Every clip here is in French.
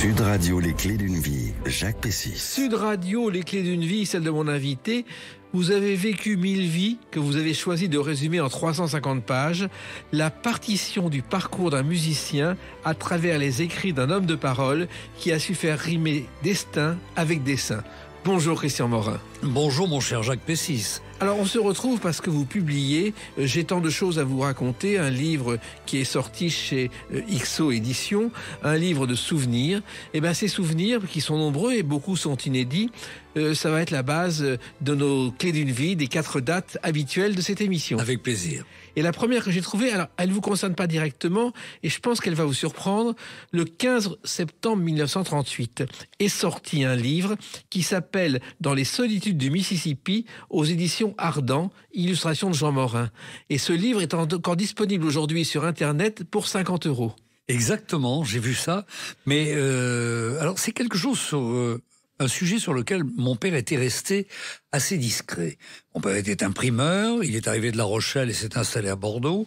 Sud Radio, les clés d'une vie, Jacques Pessis. Sud Radio, les clés d'une vie, celle de mon invité. Vous avez vécu 1000 vies que vous avez choisi de résumer en 350 pages. La partition du parcours d'un musicien à travers les écrits d'un homme de parole qui a su faire rimer destin avec dessin. Bonjour Christian Morin. Bonjour mon cher Jacques Pessis. Alors on se retrouve parce que vous publiez J'ai tant de choses à vous raconter, un livre qui est sorti chez XO Éditions, un livre de souvenirs. Et bien ces souvenirs qui sont nombreux et beaucoup sont inédits, ça va être la base de nos clés d'une vie, des 4 dates habituelles de cette émission. Avec plaisir. Et la première que j'ai trouvée, alors elle ne vous concerne pas directement et je pense qu'elle va vous surprendre. Le 15 septembre 1938 est sorti un livre qui s'appelle Dans les solitudes du Mississippi aux éditions Ardent, illustration de Jean Morin. Et ce livre est encore disponible aujourd'hui sur Internet pour 50 €. Exactement, j'ai vu ça. Mais alors c'est quelque chose sur un sujet sur lequel mon père était resté assez discret. Mon père était imprimeur, il est arrivé de La Rochelle et s'est installé à Bordeaux.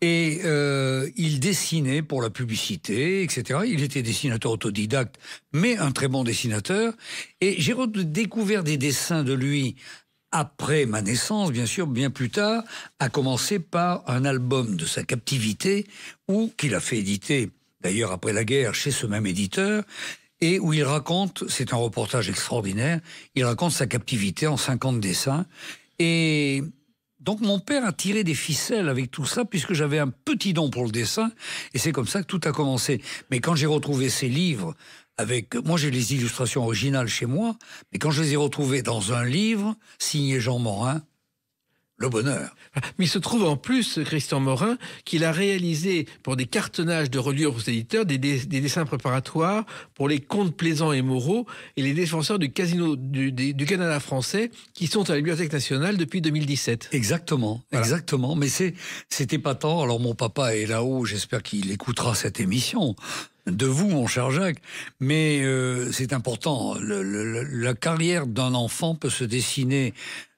Et il dessinait pour la publicité, etc. Il était dessinateur autodidacte, mais un très bon dessinateur. Et j'ai découvert des dessins de lui après ma naissance, bien sûr, bien plus tard, à commencer par un album de sa captivité, qu'il a fait éditer, d'ailleurs après la guerre, chez ce même éditeur, et où il raconte, c'est un reportage extraordinaire, il raconte sa captivité en 50 dessins. Et donc mon père a tiré des ficelles avec tout ça, puisque j'avais un petit don pour le dessin, et c'est comme ça que tout a commencé. Mais quand j'ai retrouvé ces livres, moi j'ai les illustrations originales chez moi, mais quand je les ai retrouvées dans un livre signé Jean Morin, le bonheur. Mais il se trouve en plus, Christian Morin, qu'il a réalisé pour des cartonnages de reliures aux éditeurs des dessins préparatoires pour les contes plaisants et moraux et les défenseurs du casino du Canada français qui sont à la Bibliothèque nationale depuis 2017. Exactement, voilà. Exactement. Mais c'était pas tant. Alors mon papa est là-haut, j'espère qu'il écoutera cette émission. De vous, mon cher Jacques, mais c'est important. La carrière d'un enfant peut se dessiner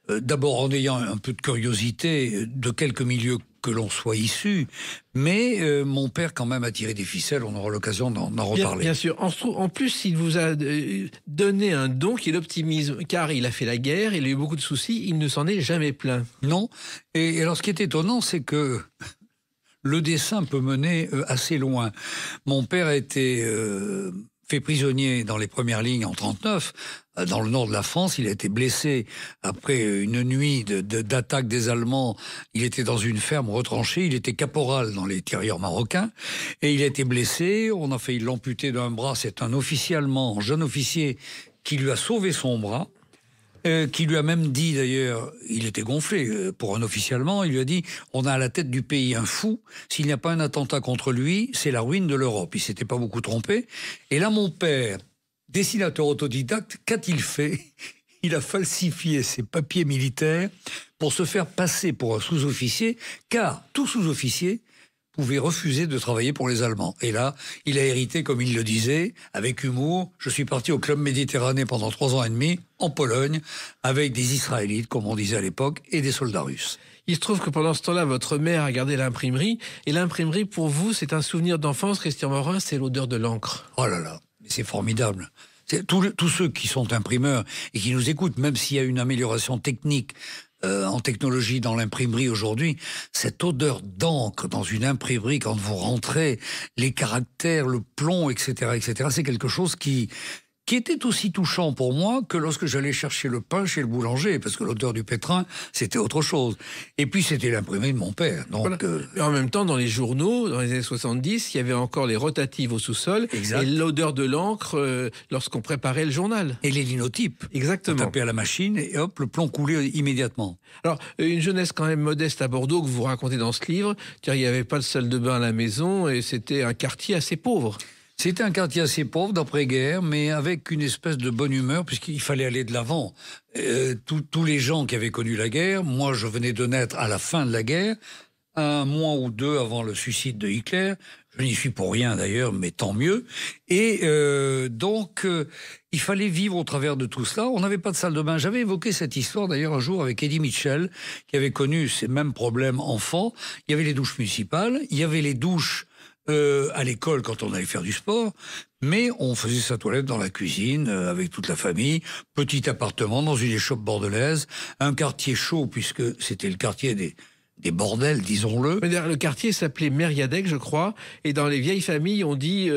d'abord en ayant un peu de curiosité de quelque milieu que l'on soit issu, mais mon père quand même a tiré des ficelles, on aura l'occasion d'en reparler. Bien sûr, en plus il vous a donné un don qui est l'optimisme, car il a fait la guerre, il a eu beaucoup de soucis, il ne s'en est jamais plaint. Non, et alors ce qui est étonnant, c'est que le dessin peut mener assez loin. Mon père a été fait prisonnier dans les premières lignes en 1939, dans le nord de la France. Il a été blessé après une nuit d'attaque des Allemands. Il était dans une ferme retranchée. Il était caporal dans les tirailleurs marocains. Et il a été blessé. On a failli l'amputer d'un bras. C'est un officier allemand, un jeune officier, qui lui a sauvé son bras. Qui lui a même dit, d'ailleurs, il était gonflé pour un officier allemand, il lui a dit « On a à la tête du pays un fou, s'il n'y a pas un attentat contre lui, c'est la ruine de l'Europe ». Il ne s'était pas beaucoup trompé. Et là, mon père, dessinateur autodidacte, qu'a-t-il fait ? Il a falsifié ses papiers militaires pour se faire passer pour un sous-officier, car tout sous-officier pouvait refuser de travailler pour les Allemands. Et là, il a hérité, comme il le disait, avec humour. Je suis parti au Club Méditerranée pendant 3 ans et demi, en Pologne, avec des Israélites, comme on disait à l'époque, et des soldats russes. Il se trouve que pendant ce temps-là, votre mère a gardé l'imprimerie. Et l'imprimerie, pour vous, c'est un souvenir d'enfance, Christian Morin, c'est l'odeur de l'encre. Oh là là, c'est formidable. Tous ceux qui sont imprimeurs et qui nous écoutent, même s'il y a une amélioration technique en technologie dans l'imprimerie aujourd'hui, cette odeur d'encre dans une imprimerie quand vous rentrez, les caractères, le plomb, etc., c'est quelque chose qui était aussi touchant pour moi que lorsque j'allais chercher le pain chez le boulanger, parce que l'odeur du pétrin, c'était autre chose. Et puis, c'était l'imprimerie de mon père. Donc, voilà. Et en même temps, dans les journaux, dans les années 70, il y avait encore les rotatives au sous-sol, exact. Et l'odeur de l'encre lorsqu'on préparait le journal. Et les linotypes. Exactement. On tapait à la machine et hop, le plomb coulait immédiatement. Alors, une jeunesse quand même modeste à Bordeaux que vous racontez dans ce livre, car il n'y avait pas de salle de bain à la maison et c'était un quartier assez pauvre. C'était un quartier assez pauvre d'après-guerre, mais avec une espèce de bonne humeur, puisqu'il fallait aller de l'avant. Tous les gens qui avaient connu la guerre, moi je venais de naître à la fin de la guerre, 1 mois ou 2 avant le suicide de Hitler. Je n'y suis pour rien d'ailleurs, mais tant mieux. Et donc, il fallait vivre au travers de tout cela. On n'avait pas de salle de bain. J'avais évoqué cette histoire d'ailleurs un jour avec Eddie Mitchell, qui avait connu ces mêmes problèmes enfant. Il y avait les douches municipales, il y avait les douches à l'école quand on allait faire du sport, mais on faisait sa toilette dans la cuisine avec toute la famille, petit appartement dans une échoppe bordelaise, un quartier chaud puisque c'était le quartier des bordels, disons-le. Le quartier s'appelait Mériadec, je crois, et dans les vieilles familles, on dit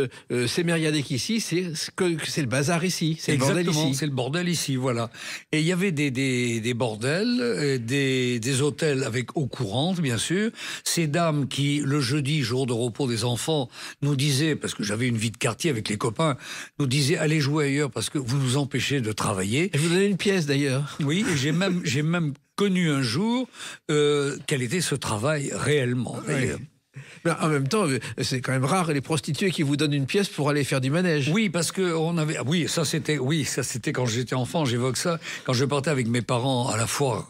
c'est Mériadec ici, c'est le bazar ici, c'est le bordel ici. C'est le bordel ici, voilà. Et il y avait des bordels, des hôtels avec eau courante, bien sûr. Ces dames qui, le jeudi, jour de repos des enfants, nous disaient, parce que j'avais une vie de quartier avec les copains, nous disaient allez jouer ailleurs parce que vous nous empêchez de travailler. Et vous donnez une pièce d'ailleurs. Oui, et j'ai même connu un jour quel était ce travail réellement. Oui. Mais en même temps, c'est quand même rare les prostituées qui vous donnent une pièce pour aller faire du manège. Oui, parce que on avait. Oui, ça c'était quand j'étais enfant. J'évoque ça quand je partais avec mes parents à la foire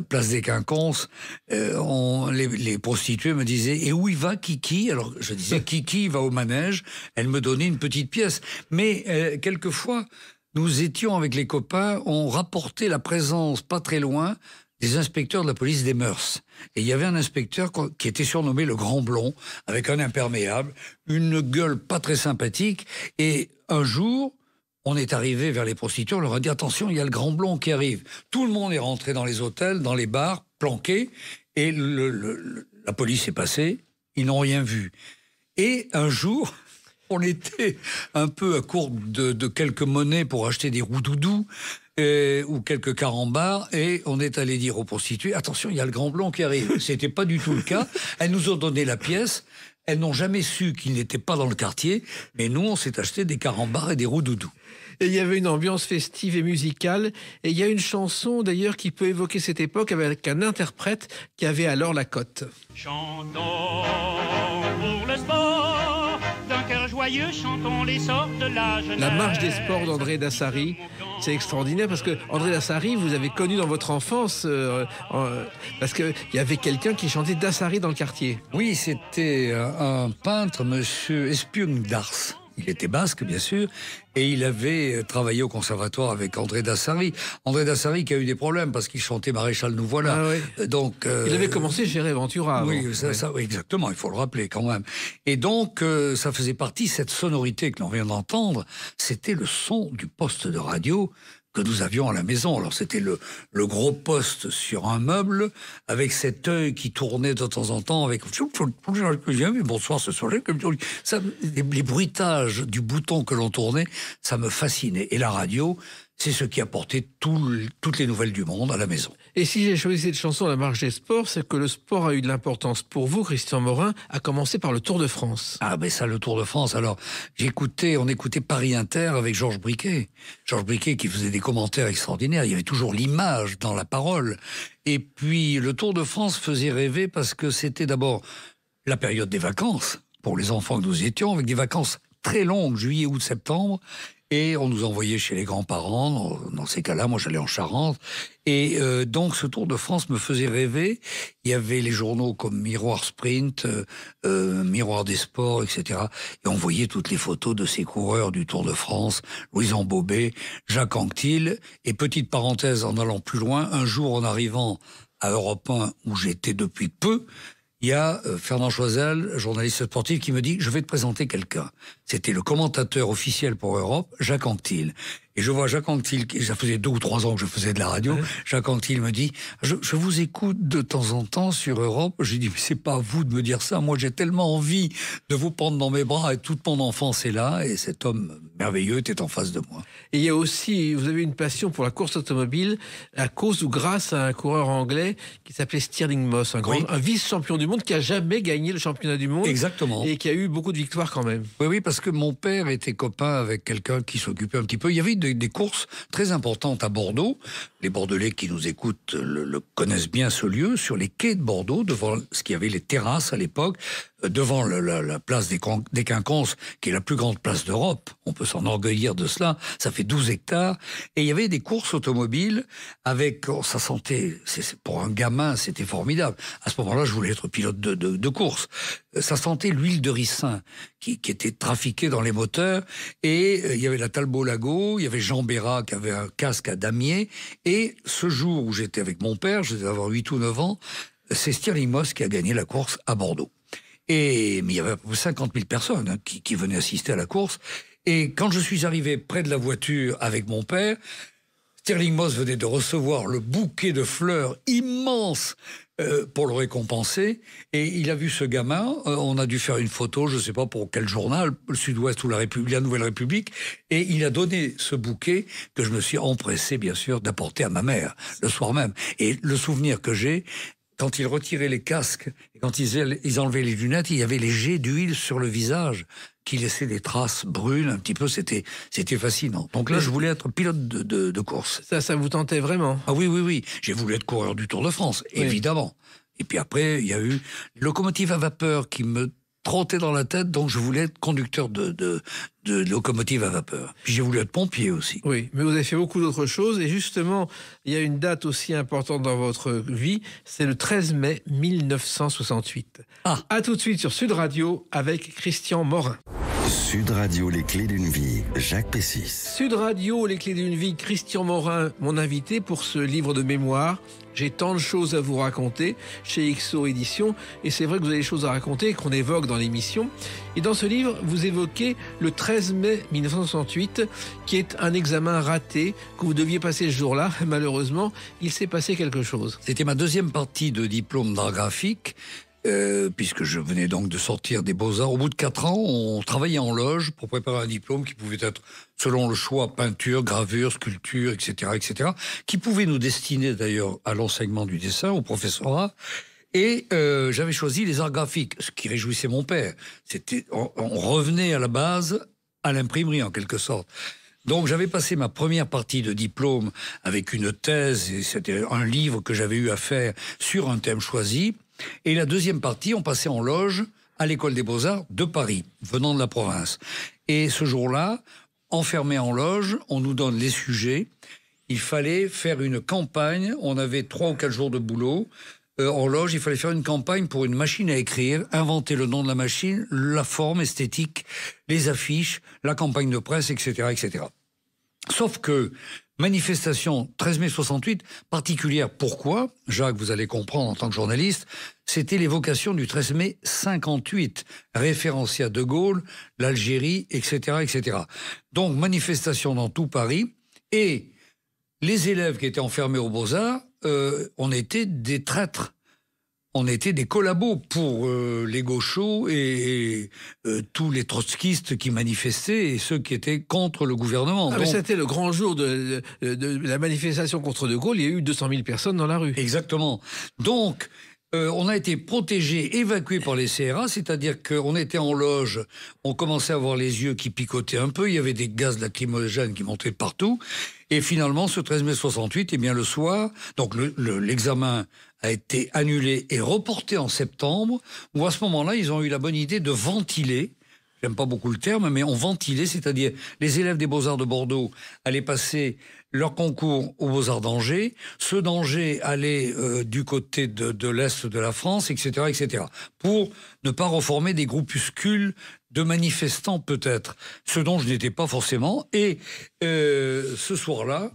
place des Quinconces. Les prostituées me disaient et où il va Kiki? Alors je disais Kiki va au manège. Elle me donnait une petite pièce, mais quelquefois. Nous étions avec les copains, on rapportait la présence pas très loin des inspecteurs de la police des mœurs. Et il y avait un inspecteur qui était surnommé le Grand Blond, avec un imperméable, une gueule pas très sympathique. Et un jour, on est arrivé vers les prostituées, on leur a dit attention, il y a le Grand Blond qui arrive. Tout le monde est rentré dans les hôtels, dans les bars, planqués, et la police est passée, ils n'ont rien vu. Et un jour... On était un peu à court de quelques monnaies pour acheter des roudoudous ou quelques carambars et on est allé dire aux prostituées attention, il y a le Grand Blond qui arrive. C'était pas du tout le cas. Elles nous ont donné la pièce. Elles n'ont jamais su qu'il n'était pas dans le quartier, mais nous, on s'est acheté des carambars et des roudoudous. Et il y avait une ambiance festive et musicale. Et il y a une chanson, d'ailleurs, qui peut évoquer cette époque avec un interprète qui avait alors la cote. Chantons pour le sport, d'un cœur joyeux, chantons l'essor de la jeunesse. La marche des sports d'André Dassary, c'est extraordinaire parce que André Dassary, vous avez connu dans votre enfance, parce qu'il y avait quelqu'un qui chantait Dassary dans le quartier. Oui, c'était un peintre, monsieur Espiung d'Ars. Il était basque, bien sûr, et il avait travaillé au conservatoire avec André Dassary. André Dassary qui a eu des problèmes parce qu'il chantait Maréchal nous voilà. Ah oui. Donc, il avait commencé chez Ray Ventura. Oui, oui, exactement, il faut le rappeler quand même. Et donc, ça faisait partie, cette sonorité que l'on vient d'entendre, c'était le son du poste de radio que nous avions à la maison. Alors c'était le gros poste sur un meuble avec cet œil qui tournait de temps en temps avec bonsoir ce soir. Les bruitages du bouton que l'on tournait, ça me fascinait. Et la radio, c'est ce qui apportait toutes les nouvelles du monde à la maison. Et si j'ai choisi cette chanson, La marche des sports, c'est que le sport a eu de l'importance pour vous, Christian Morin, à commencer par le Tour de France. Ah ben ça, le Tour de France. Alors, on écoutait Paris Inter avec Georges Briquet. Georges Briquet qui faisait des commentaires extraordinaires. Il y avait toujours l'image dans la parole. Et puis, le Tour de France faisait rêver parce que c'était d'abord la période des vacances, pour les enfants que nous étions, avec des vacances très longues, juillet, août, septembre. Et on nous envoyait chez les grands-parents. Dans ces cas-là, moi, j'allais en Charente. Et donc, ce Tour de France me faisait rêver. Il y avait les journaux comme Miroir Sprint, Miroir des Sports, etc. Et on voyait toutes les photos de ces coureurs du Tour de France. Louison Bobet, Jacques Anquetil. Et petite parenthèse, en allant plus loin, un jour, en arrivant à Europe 1, où j'étais depuis peu, il y a Fernand Choiseul, journaliste sportif, qui me dit « Je vais te présenter quelqu'un ». C'était le commentateur officiel pour Europe, Jacques Anquetil. Et je vois Jacques Anquetil, ça faisait 2 ou 3 ans que je faisais de la radio, Jacques Anquetil me dit je vous écoute de temps en temps sur Europe. J'ai dit « Mais c'est pas à vous de me dire ça, moi j'ai tellement envie de vous prendre dans mes bras et toute mon enfance est là. » Et cet homme merveilleux était en face de moi. Et il y a aussi, vous avez une passion pour la course automobile à cause ou grâce à un coureur anglais qui s'appelait Stirling Moss, un vice-champion du monde qui a jamais gagné le championnat du monde. Exactement. Et qui a eu beaucoup de victoires quand même. Oui, parce que mon père était copain avec quelqu'un qui s'occupait un petit peu. Il y avait des courses très importantes à Bordeaux. Les Bordelais qui nous écoutent le connaissent bien ce lieu, sur les quais de Bordeaux, devant ce qu'il y avait les terrasses à l'époque, devant la place des Quinconces, qui est la plus grande place d'Europe. On peut s'enorgueillir de cela. Ça fait 12 hectares. Et il y avait des courses automobiles avec, ça sentait, pour un gamin, c'était formidable. À ce moment-là, je voulais être pilote de course. Ça sentait l'huile de ricin qui était trafiquée dans les moteurs. Et il y avait la Talbot Lago, il y avait Jean Bérat qui avait un casque à damier. Et ce jour où j'étais avec mon père, je devais avoir 8 ou 9 ans, c'est Stirling Moss qui a gagné la course à Bordeaux. Mais il y avait 50 000 personnes qui venaient assister à la course. Et quand je suis arrivé près de la voiture avec mon père, Stirling Moss venait de recevoir le bouquet de fleurs immense pour le récompenser. Et il a vu ce gamin. On a dû faire une photo, je ne sais pas pour quel journal, le Sud-Ouest ou la Nouvelle République. Et il a donné ce bouquet que je me suis empressé, bien sûr, d'apporter à ma mère le soir même. Et le souvenir que j'ai, quand ils retiraient les casques, et quand ils enlevaient les lunettes, il y avait les jets d'huile sur le visage qui laissaient des traces brunes un petit peu. C'était fascinant. Donc là, je voulais être pilote de course. Ça vous tentait vraiment? Ah oui. J'ai voulu être coureur du Tour de France, évidemment. Et puis après, il y a eu les locomotives à vapeur qui me trottaient dans la tête, donc je voulais être conducteur de locomotive à vapeur. Puis j'ai voulu être pompier aussi. Oui, mais vous avez fait beaucoup d'autres choses. Et justement, il y a une date aussi importante dans votre vie, c'est le 13 mai 1968. À tout de suite sur Sud Radio avec Christian Morin. Sud Radio, les clés d'une vie, Jacques Pessis. Sud Radio, les clés d'une vie, Christian Morin, mon invité pour ce livre de mémoire. J'ai tant de choses à vous raconter chez XO Éditions, et c'est vrai que vous avez des choses à raconter qu'on évoque dans l'émission. Et dans ce livre, vous évoquez le 13 mai 1968, qui est un examen raté que vous deviez passer ce jour-là. Malheureusement, il s'est passé quelque chose. C'était ma deuxième partie de diplôme d'art graphique. Puisque je venais donc de sortir des Beaux-Arts. Au bout de 4 ans, on travaillait en loge pour préparer un diplôme qui pouvait être, selon le choix, peinture, gravure, sculpture, etc., qui pouvait nous destiner d'ailleurs à l'enseignement du dessin, au professorat. Et j'avais choisi les arts graphiques, ce qui réjouissait mon père. On revenait à la base, à l'imprimerie en quelque sorte. Donc j'avais passé ma première partie de diplôme avec une thèse, et c'était un livre que j'avais eu à faire sur un thème choisi. Et la deuxième partie, on passait en loge à l'École des Beaux-Arts de Paris, venant de la province. Et ce jour-là, enfermé en loge, on nous donne les sujets. Il fallait faire une campagne. On avait 3 ou 4 jours de boulot. En loge, il fallait faire une campagne pour une machine à écrire, inventer le nom de la machine, la forme esthétique, les affiches, la campagne de presse, etc. Sauf que manifestation 13 mai 68, particulière. Pourquoi? Jacques, vous allez comprendre en tant que journaliste, c'était l'évocation du 13 mai 58, référencé à De Gaulle, l'Algérie, etc. Donc, manifestation dans tout Paris, et les élèves qui étaient enfermés aux Beaux-Arts, on était des traîtres. On était des collabos pour les gauchos et tous les trotskistes qui manifestaient et ceux qui étaient contre le gouvernement. Mais c'était le grand jour de la manifestation contre De Gaulle. Il y a eu 200 000 personnes dans la rue. Exactement. Donc, on a été protégés, évacués par les CRA, c'est-à-dire qu'on était en loge, on commençait à avoir les yeux qui picotaient un peu, il y avait des gaz lacrymogènes qui montaient de partout. Et finalement, ce 13 mai 68, eh bien le soir, donc l'examen a été annulé et reporté en septembre, où à ce moment-là, ils ont eu la bonne idée de ventiler. J'aime pas beaucoup le terme, mais on ventilait, c'est-à-dire les élèves des Beaux-Arts de Bordeaux allaient passer leur concours aux Beaux-Arts d'Angers, ceux d'Angers allaient du côté de l'Est de la France, etc., pour ne pas reformer des groupuscules de manifestants peut-être, ce dont je n'étais pas forcément. Et ce soir-là,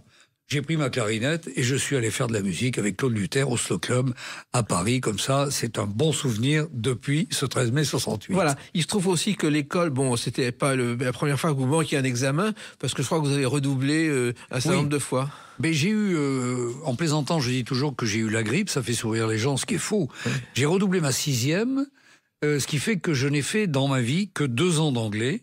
j'ai pris ma clarinette et je suis allé faire de la musique avec Claude Luther au Slow Club à Paris. Comme ça, c'est un bon souvenir depuis ce 13 mai 68. Voilà. Il se trouve aussi que l'école, c'était pas la première fois que vous manquiez un examen, parce que je crois que vous avez redoublé un certain nombre de fois. Mais j'ai eu, en plaisantant, je dis toujours que j'ai eu la grippe, ça fait sourire les gens, ce qui est faux. Oui. J'ai redoublé ma 6e, ce qui fait que je n'ai fait dans ma vie que 2 ans d'anglais,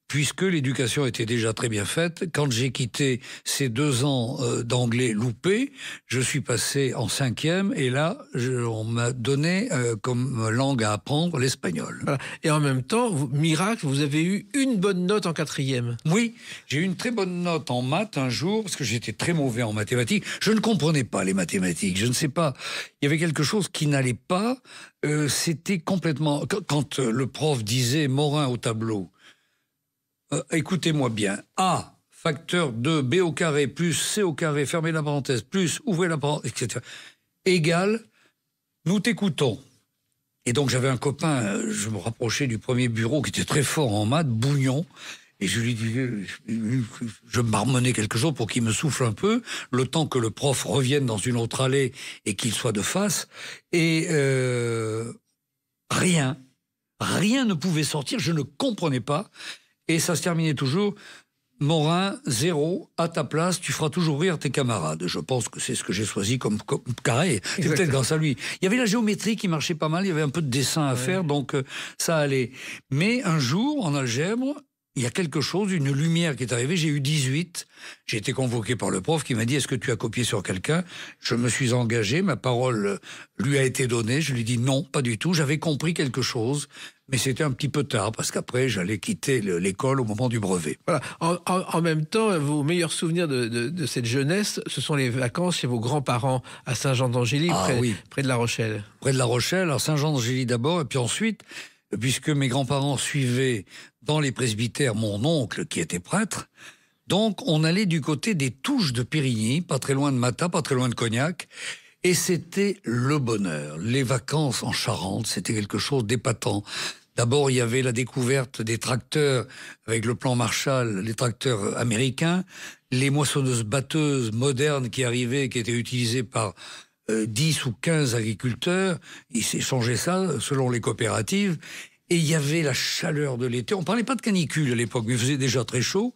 puisque l'éducation était déjà très bien faite. Quand j'ai quitté ces 2 ans d'anglais loupés, je suis passé en 5e, et là, on m'a donné comme langue à apprendre l'espagnol. Voilà. Et en même temps, miracle, vous avez eu une bonne note en 4e. Oui, j'ai eu une très bonne note en maths un jour, parce que j'étais très mauvais en mathématiques. Je ne comprenais pas les mathématiques, je ne sais pas. Il y avait quelque chose qui n'allait pas. C'était complètement... Quand le prof disait Morin au tableau, écoutez-moi bien, A, facteur de B au carré, plus C au carré, fermez la parenthèse, plus ouvrez la parenthèse, etc., égale, nous t'écoutons. Et donc j'avais un copain, je me rapprochais du premier bureau, qui était très fort en maths, Bougnon, et je lui disais, je marmonnais quelque chose pour qu'il me souffle un peu, le temps que le prof revienne dans une autre allée et qu'il soit de face, et rien. Rien ne pouvait sortir, je ne comprenais pas. Et ça se terminait toujours... Morin, 0, à ta place, tu feras toujours rire tes camarades. Je pense que c'est ce que j'ai choisi comme carré. C'est peut-être grâce à lui. Il y avait la géométrie qui marchait pas mal, il y avait un peu de dessin à faire, donc ça allait. Mais un jour, en algèbre, il y a quelque chose, une lumière qui est arrivée, j'ai eu 18, j'ai été convoqué par le prof qui m'a dit « Est-ce que tu as copié sur quelqu'un ?» Je me suis engagé, ma parole lui a été donnée, je lui ai dit « Non, pas du tout, j'avais compris quelque chose ». Mais c'était un petit peu tard, parce qu'après, j'allais quitter l'école au moment du brevet. Voilà. En même temps, vos meilleurs souvenirs de cette jeunesse, ce sont les vacances chez vos grands-parents à Saint-Jean-d'Angély, près de La Rochelle. Près de La Rochelle, alors Saint-Jean-d'Angély d'abord, et puis ensuite, puisque mes grands-parents suivaient dans les presbytères mon oncle qui était prêtre, donc on allait du côté des Touches de Périgny, pas très loin de Mata, pas très loin de Cognac, et c'était le bonheur. Les vacances en Charente, c'était quelque chose d'épatant. D'abord, il y avait la découverte des tracteurs avec le plan Marshall, les tracteurs américains, les moissonneuses-batteuses modernes qui arrivaient, qui étaient utilisées par 10 ou 15 agriculteurs. Ils s'échangeaient ça selon les coopératives. Et il y avait la chaleur de l'été. On parlait pas de canicule à l'époque, mais il faisait déjà très chaud.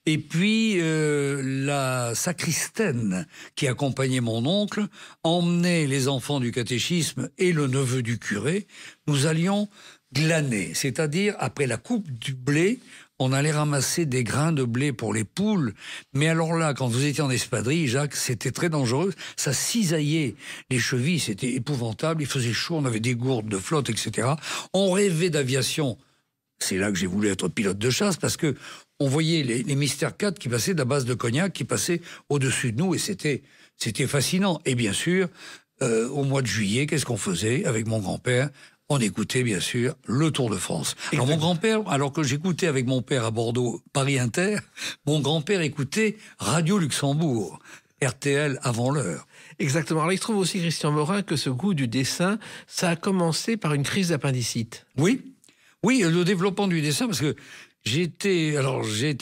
Et puis, la sacristaine qui accompagnait mon oncle emmenait les enfants du catéchisme et le neveu du curé. Nous allions glaner, c'est-à-dire, après la coupe du blé, on allait ramasser des grains de blé pour les poules. Mais alors là, quand vous étiez en espadrille, Jacques, c'était très dangereux. Ça cisaillait les chevilles, c'était épouvantable. Il faisait chaud, on avait des gourdes de flotte, etc. On rêvait d'aviation. C'est là que j'ai voulu être pilote de chasse, parce que on voyait les Mystère 4 qui passaient de la base de Cognac, qui passaient au-dessus de nous, et c'était fascinant. Et bien sûr, au mois de juillet, qu'est-ce qu'on faisait avec mon grand-père ? On écoutait, bien sûr, le Tour de France. Alors, mon grand-père, alors que j'écoutais avec mon père à Bordeaux, Paris Inter, mon grand-père écoutait Radio Luxembourg, RTL avant l'heure. Exactement. Alors, il se trouve aussi, Christian Morin, que ce goût du dessin, ça a commencé par une crise d'appendicite. Oui, le développement du dessin, parce que j'ai été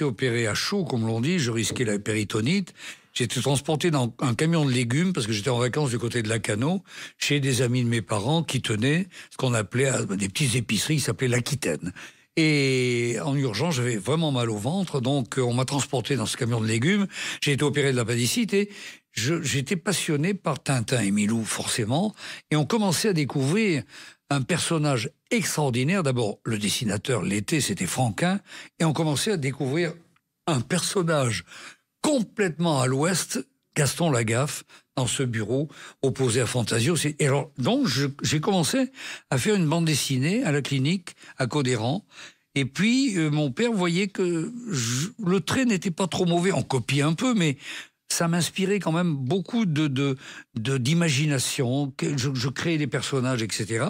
opéré à chaud, comme l'on dit, je risquais la péritonite. J'ai été transporté dans un camion de légumes, parce que j'étais en vacances du côté de Lacanau, chez des amis de mes parents qui tenaient ce qu'on appelait des petites épiceries, qui s'appelaient l'Aquitaine. Et en urgence, j'avais vraiment mal au ventre, donc on m'a transporté dans ce camion de légumes. J'ai été opéré de l'appendicite et j'étais passionné par Tintin et Milou, forcément. Et on commençait à découvrir un personnage extraordinaire. D'abord, le dessinateur, l'été, c'était Franquin. Et on commençait à découvrir un personnage complètement à l'ouest, Gaston Lagaffe, dans ce bureau opposé à Fantasio. Et alors, donc, j'ai commencé à faire une bande dessinée à la clinique, à Codéran. Et puis, mon père voyait que le trait n'était pas trop mauvais. On copiait un peu, mais ça m'inspirait quand même beaucoup d'imagination. Je créais des personnages, etc.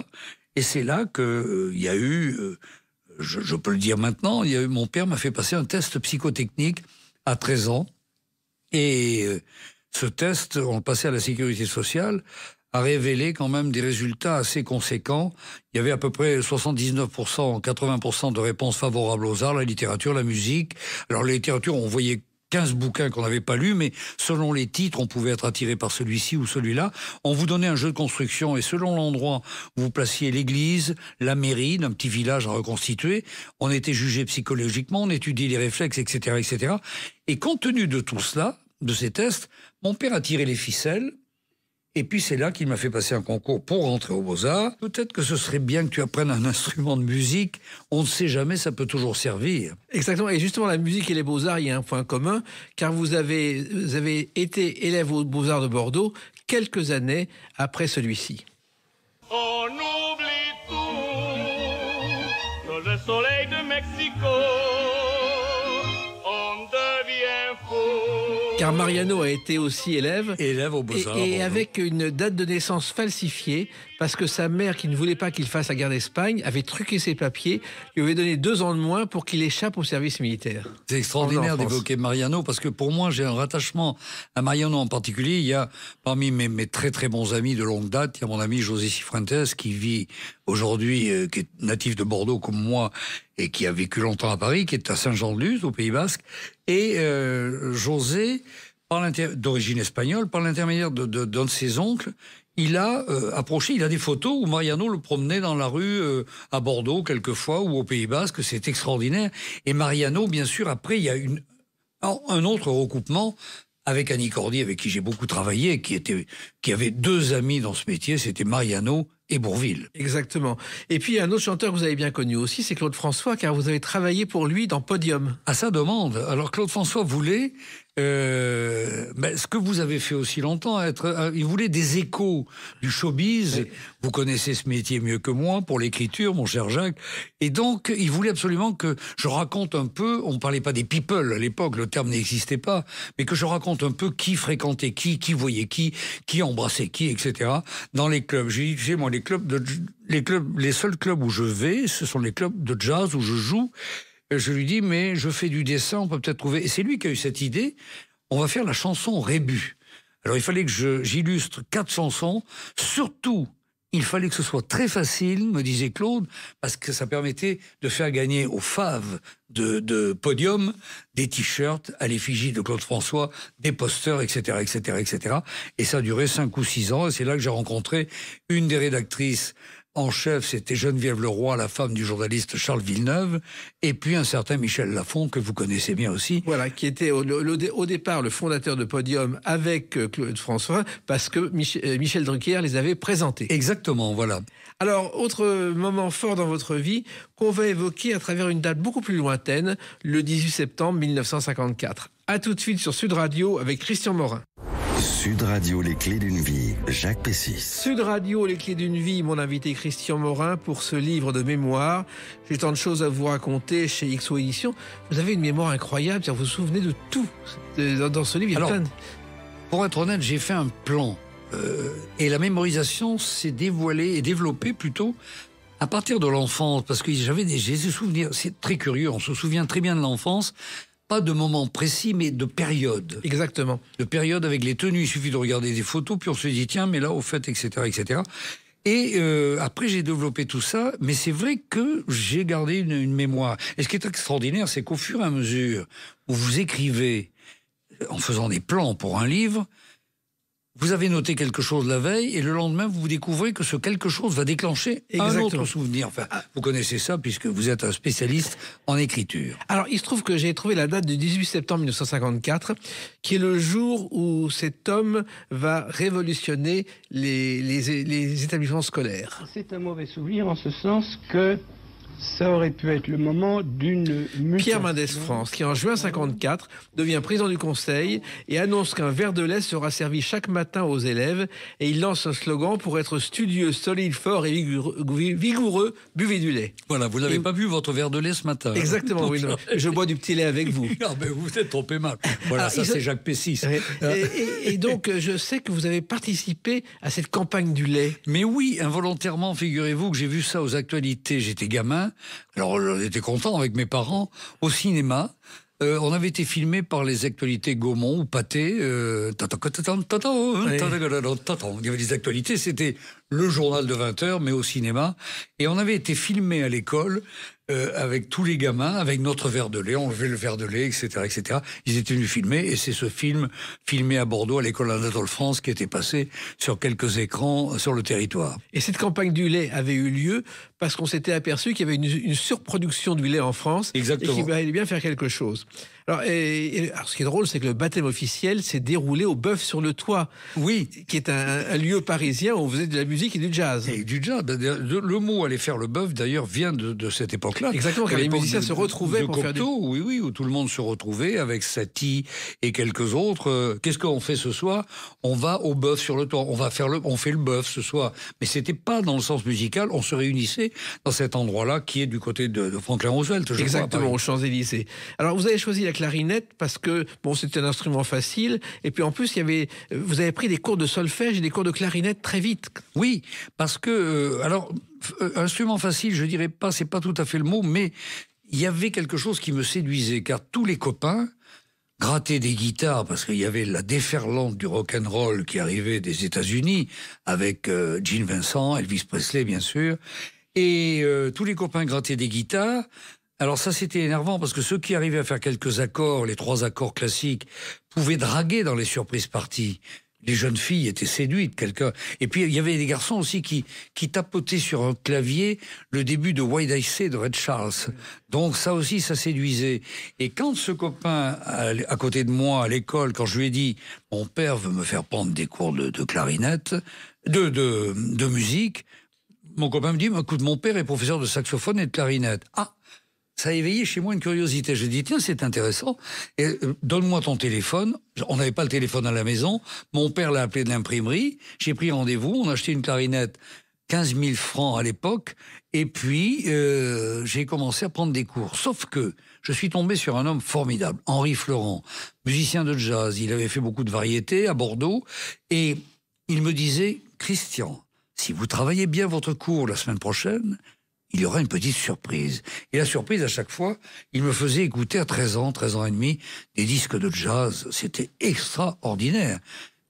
Et c'est là qu'il y a eu, je peux le dire maintenant, mon père m'a fait passer un test psychotechnique à 13 ans. Et ce test, on le passait à la sécurité sociale, a révélé quand même des résultats assez conséquents. Il y avait à peu près 79%, 80% de réponses favorables aux arts, la littérature, la musique. Alors la littérature, on voyait 15 bouquins qu'on n'avait pas lus, mais selon les titres, on pouvait être attiré par celui-ci ou celui-là. On vous donnait un jeu de construction et selon l'endroit où vous placiez l'église, la mairie d'un petit village à reconstituer, on était jugé psychologiquement, on étudiait les réflexes, etc., etc. Et compte tenu de tout cela, de ces tests, mon père a tiré les ficelles. Et puis c'est là qu'il m'a fait passer un concours pour rentrer aux Beaux-Arts. Peut-être que ce serait bien que tu apprennes un instrument de musique. On ne sait jamais, ça peut toujours servir. Exactement. Et justement, la musique et les Beaux-Arts, il y a un point commun, car vous avez été élève aux Beaux-Arts de Bordeaux quelques années après celui-ci. On oublie tout, que le soleil de Mexico, on devient fou. Car Mariano a été aussi élève aux Beaux-Arts. Et avec une date de naissance falsifiée, parce que sa mère, qui ne voulait pas qu'il fasse la guerre d'Espagne, avait truqué ses papiers, lui avait donné 2 ans de moins pour qu'il échappe au service militaire. C'est extraordinaire d'évoquer Mariano, parce que pour moi, j'ai un rattachement à Mariano en particulier. Il y a parmi mes très très bons amis de longue date, il y a mon ami José Cifuentes, qui vit aujourd'hui, qui est natif de Bordeaux comme moi, et qui a vécu longtemps à Paris, qui est à Saint-Jean-de-Luz, au Pays Basque. Et José, d'origine espagnole, par l'intermédiaire d'un de ses oncles, il a approché, il a des photos où Mariano le promenait dans la rue à Bordeaux quelquefois ou au Pays Basque, c'est extraordinaire. Et Mariano, bien sûr, après, il y a un autre recoupement avec Annie Cordy, avec qui j'ai beaucoup travaillé, qui avait 2 amis dans ce métier, c'était Mariano et Bourvil. Exactement. Et puis, un autre chanteur que vous avez bien connu aussi, c'est Claude François, car vous avez travaillé pour lui dans Podium. À sa demande. Alors, Claude François voulait, ce que vous avez fait aussi longtemps, il voulait des échos du showbiz. Oui. Vous connaissez ce métier mieux que moi, pour l'écriture, mon cher Jacques. Et donc, il voulait absolument que je raconte un peu, on ne parlait pas des people à l'époque, le terme n'existait pas, mais que je raconte un peu qui fréquentait qui voyait qui embrassait qui, etc. Dans les clubs. J'ai dit, moi, les seuls clubs où je vais, ce sont les clubs de jazz où je joue. Je lui dis, mais je fais du dessin, on peut peut-être trouver... Et c'est lui qui a eu cette idée, on va faire la chanson Rébus. Alors il fallait que j'illustre 4 chansons, surtout, il fallait que ce soit très facile, me disait Claude, parce que ça permettait de faire gagner aux faves de Podium des t-shirts à l'effigie de Claude François, des posters, etc., etc., etc. Et ça a duré 5 ou 6 ans, et c'est là que j'ai rencontré une des rédactrices en chef, c'était Geneviève Leroy, la femme du journaliste Charles Villeneuve, et puis un certain Michel Lafon, que vous connaissez bien aussi. Voilà, qui était au départ le fondateur de Podium avec Claude François, parce que Michel Drucker les avait présentés. Exactement, voilà. Alors, autre moment fort dans votre vie, qu'on va évoquer à travers une date beaucoup plus lointaine, le 18 septembre 1954. A tout de suite sur Sud Radio avec Christian Morin. Sud Radio, les clés d'une vie, Jacques Pessis. Sud Radio, les clés d'une vie, mon invité Christian Morin pour ce livre de mémoire. J'ai tant de choses à vous raconter chez XO Éditions. Vous avez une mémoire incroyable, vous vous souvenez de tout dans ce livre. Alors, pour être honnête, j'ai fait un plan. Et la mémorisation s'est développée plutôt à partir de l'enfance, parce que j'ai des souvenirs, c'est très curieux, on se souvient très bien de l'enfance, pas de moments précis, mais de périodes. Exactement. De périodes avec les tenues, il suffit de regarder des photos, puis on se dit, tiens, mais là, au fait, etc., etc. Et après, j'ai développé tout ça, mais c'est vrai que j'ai gardé une mémoire. Et ce qui est extraordinaire, c'est qu'au fur et à mesure où vous écrivez, en faisant des plans pour un livre, vous avez noté quelque chose la veille et le lendemain, vous découvrez que ce quelque chose va déclencher un autre souvenir. Enfin, vous connaissez ça puisque vous êtes un spécialiste en écriture. Alors, il se trouve que j'ai trouvé la date du 18 septembre 1954, qui est le jour où cet homme va révolutionner les établissements scolaires. C'est un mauvais souvenir en ce sens que ça aurait pu être le moment d'une mutation. Pierre Mendès France, qui en juin 54 devient président du conseil et annonce qu'un verre de lait sera servi chaque matin aux élèves, et il lance un slogan pour être studieux, solide, fort et vigoureux, buvez du lait. Voilà, vous n'avez pas bu votre verre de lait ce matin. Exactement, oui. Non, je bois du petit lait avec vous. Ah ben vous êtes trompé mal. Voilà, alors, ça c'est Jacques Pessis. Et donc, je sais que vous avez participé à cette campagne du lait. Mais oui, involontairement, figurez-vous que j'ai vu ça aux actualités. J'étais gamin. Alors, j'étais content avec mes parents au cinéma. On avait été filmé par les actualités Gaumont ou Pathé. Il y avait des actualités, c'était le journal de 20h, mais au cinéma. Et on avait été filmé à l'école avec tous les gamins, avec notre verre de lait. On levait le verre de lait, etc., etc. Ils étaient venus filmer, et c'est ce film filmé à Bordeaux, à l'école Anatole France, qui était passé sur quelques écrans sur le territoire. Et cette campagne du lait avait eu lieu parce qu'on s'était aperçu qu'il y avait une surproduction du lait en France. Exactement. Et qu'il fallait bien faire quelque chose. Alors, ce qui est drôle, c'est que le baptême officiel s'est déroulé au Bœuf sur le Toit. Oui. Qui est un lieu parisien où on faisait de la musique et du jazz. Et du jazz. Le mot aller faire le bœuf, d'ailleurs, vient de cette époque-là. Exactement, quand les musiciens se retrouvaient pour faire du... Oui, où tout le monde se retrouvait avec Satie et quelques autres. Qu'est-ce qu'on fait ce soir? On va au Bœuf sur le Toit. On fait le bœuf ce soir. Mais c'était pas dans le sens musical. On se réunissait dans cet endroit-là qui est du côté de Franklin Roosevelt. Exactement, aux Champs-Élysées. Alors, vous avez choisi la clarinette parce que, bon, c'était un instrument facile. Et puis, en plus, vous avez pris des cours de solfège et des cours de clarinette très vite. Oui, parce que, instrument facile, je dirais pas, c'est pas tout à fait le mot, mais il y avait quelque chose qui me séduisait, car tous les copains grattaient des guitares, parce qu'il y avait la déferlante du rock'n'roll qui arrivait des États-Unis, avec Gene Vincent, Elvis Presley, bien sûr, et tous les copains grattaient des guitares. Alors ça, c'était énervant, parce que ceux qui arrivaient à faire quelques accords, les 3 accords classiques, pouvaient draguer dans les surprises parties les jeunes filles étaient séduites. Et puis il y avait des garçons aussi qui tapotaient sur un clavier le début de Why I Say de Ray Charles. Donc ça aussi, ça séduisait. Et quand ce copain, à côté de moi, à l'école, quand je lui ai dit « Mon père veut me faire prendre des cours de clarinette, de musique », mon copain me dit « Écoute, mon père est professeur de saxophone et de clarinette. » Ah, ça a éveillé chez moi une curiosité. Je dis, tiens, c'est intéressant. Et, donne-moi ton téléphone. On n'avait pas le téléphone à la maison. Mon père l'a appelé de l'imprimerie. J'ai pris rendez-vous. On a acheté une clarinette, 15 000 francs à l'époque. Et puis, j'ai commencé à prendre des cours. Sauf que je suis tombé sur un homme formidable, Henri Florent, musicien de jazz. Il avait fait beaucoup de variétés à Bordeaux. Et il me disait, Christian, si vous travaillez bien votre cours la semaine prochaine, il y aura une petite surprise. Et la surprise, à chaque fois, il me faisait écouter à 13 ans et demi, des disques de jazz. C'était extraordinaire.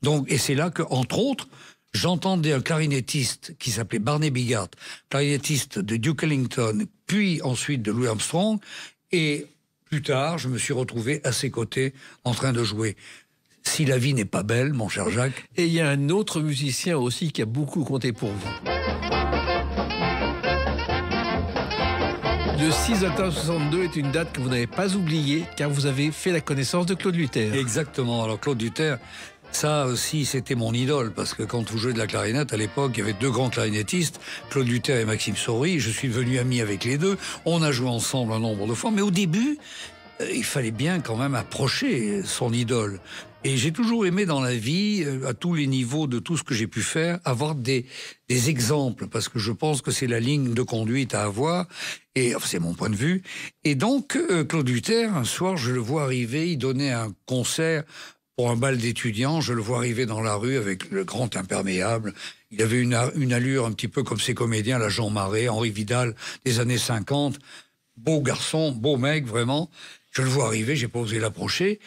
Donc, et c'est là que, entre autres, j'entendais un clarinettiste qui s'appelait Barney Bigart, clarinettiste de Duke Ellington, puis ensuite de Louis Armstrong, et plus tard, je me suis retrouvé à ses côtés en train de jouer. Si la vie n'est pas belle, mon cher Jacques. Et il y a un autre musicien aussi qui a beaucoup compté pour vous. Le 6 octobre 62 est une date que vous n'avez pas oubliée, car vous avez fait la connaissance de Claude Luther. Exactement. Alors Claude Luther, ça aussi c'était mon idole, parce que quand vous jouez de la clarinette, à l'époque, il y avait deux grands clarinettistes, Claude Luther et Maxime Saury. Je suis devenu ami avec les deux. On a joué ensemble un nombre de fois, mais au début, il fallait bien quand même approcher son idole. Et j'ai toujours aimé dans la vie, à tous les niveaux de tout ce que j'ai pu faire, avoir des exemples, parce que je pense que c'est la ligne de conduite à avoir, et enfin, c'est mon point de vue. Et donc, Claude Luther, un soir, je le vois arriver, il donnait un concert pour un bal d'étudiants, je le vois arriver dans la rue avec le grand imperméable. Il avait une allure un petit peu comme ces comédiens, la Jean Marais, Henri Vidal, des années 50. Beau garçon, beau mec, vraiment. Je le vois arriver, j'ai pas osé l'approcher.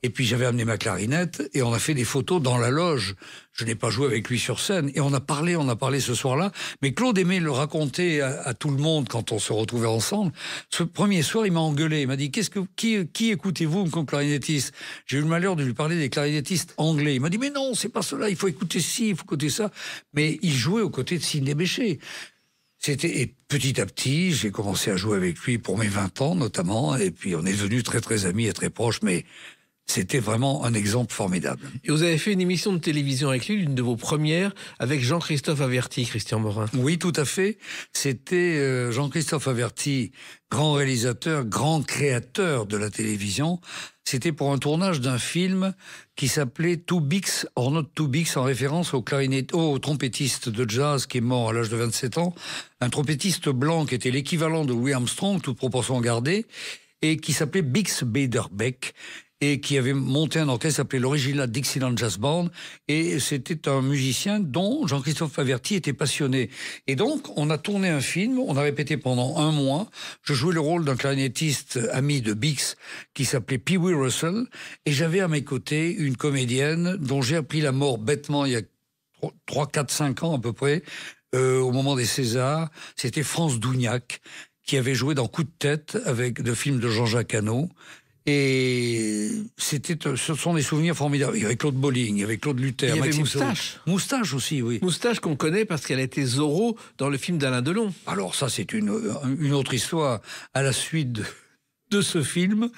Et puis j'avais amené ma clarinette et on a fait des photos dans la loge. Je n'ai pas joué avec lui sur scène. Et on a parlé ce soir-là. Mais Claude aimait le raconter à tout le monde quand on se retrouvait ensemble. Ce premier soir, il m'a engueulé. Il m'a dit, qui écoutez-vous comme clarinettiste? J'ai eu le malheur de lui parler des clarinettistes anglais. Il m'a dit, mais non, c'est pas cela. Il faut écouter ci, il faut écouter ça. Mais il jouait aux côtés de Sidney Bechet. Et petit à petit, j'ai commencé à jouer avec lui pour mes 20 ans, notamment. Et puis on est devenus très très amis et très proches. Mais c'était vraiment un exemple formidable. Et vous avez fait une émission de télévision avec lui, l'une de vos premières, avec Jean-Christophe Averty, Christian Morin. Oui, tout à fait. C'était Jean-Christophe Averty, grand réalisateur, grand créateur de la télévision. C'était pour un tournage d'un film qui s'appelait Too Big or Not Too Big, en référence au trompettiste de jazz qui est mort à l'âge de 27 ans. Un trompettiste blanc qui était l'équivalent de Louis Armstrong, toute proportion gardée, et qui s'appelait Bix Beiderbecke, et qui avait monté un orchestre appelé l'Original Dixieland Jazz Band, et c'était un musicien dont Jean-Christophe Averty était passionné. Et donc, on a tourné un film, on a répété pendant 1 mois, je jouais le rôle d'un clarinettiste ami de Bix, qui s'appelait Pee Wee Russell, et j'avais à mes côtés une comédienne dont j'ai appris la mort bêtement il y a 3, 4, 5 ans à peu près, au moment des Césars. C'était France Dougnac, qui avait joué dans Coup de tête, de films de Jean-Jacques Hano. Et ce sont des souvenirs formidables. Il y avait Claude Bolling, il y avait Claude Luther. Il y avait Maxime Moustache. Moustache aussi, oui. Moustache qu'on connaît parce qu'elle a été Zorro dans le film d'Alain Delon. Alors ça, c'est une autre histoire. À la suite de ce film,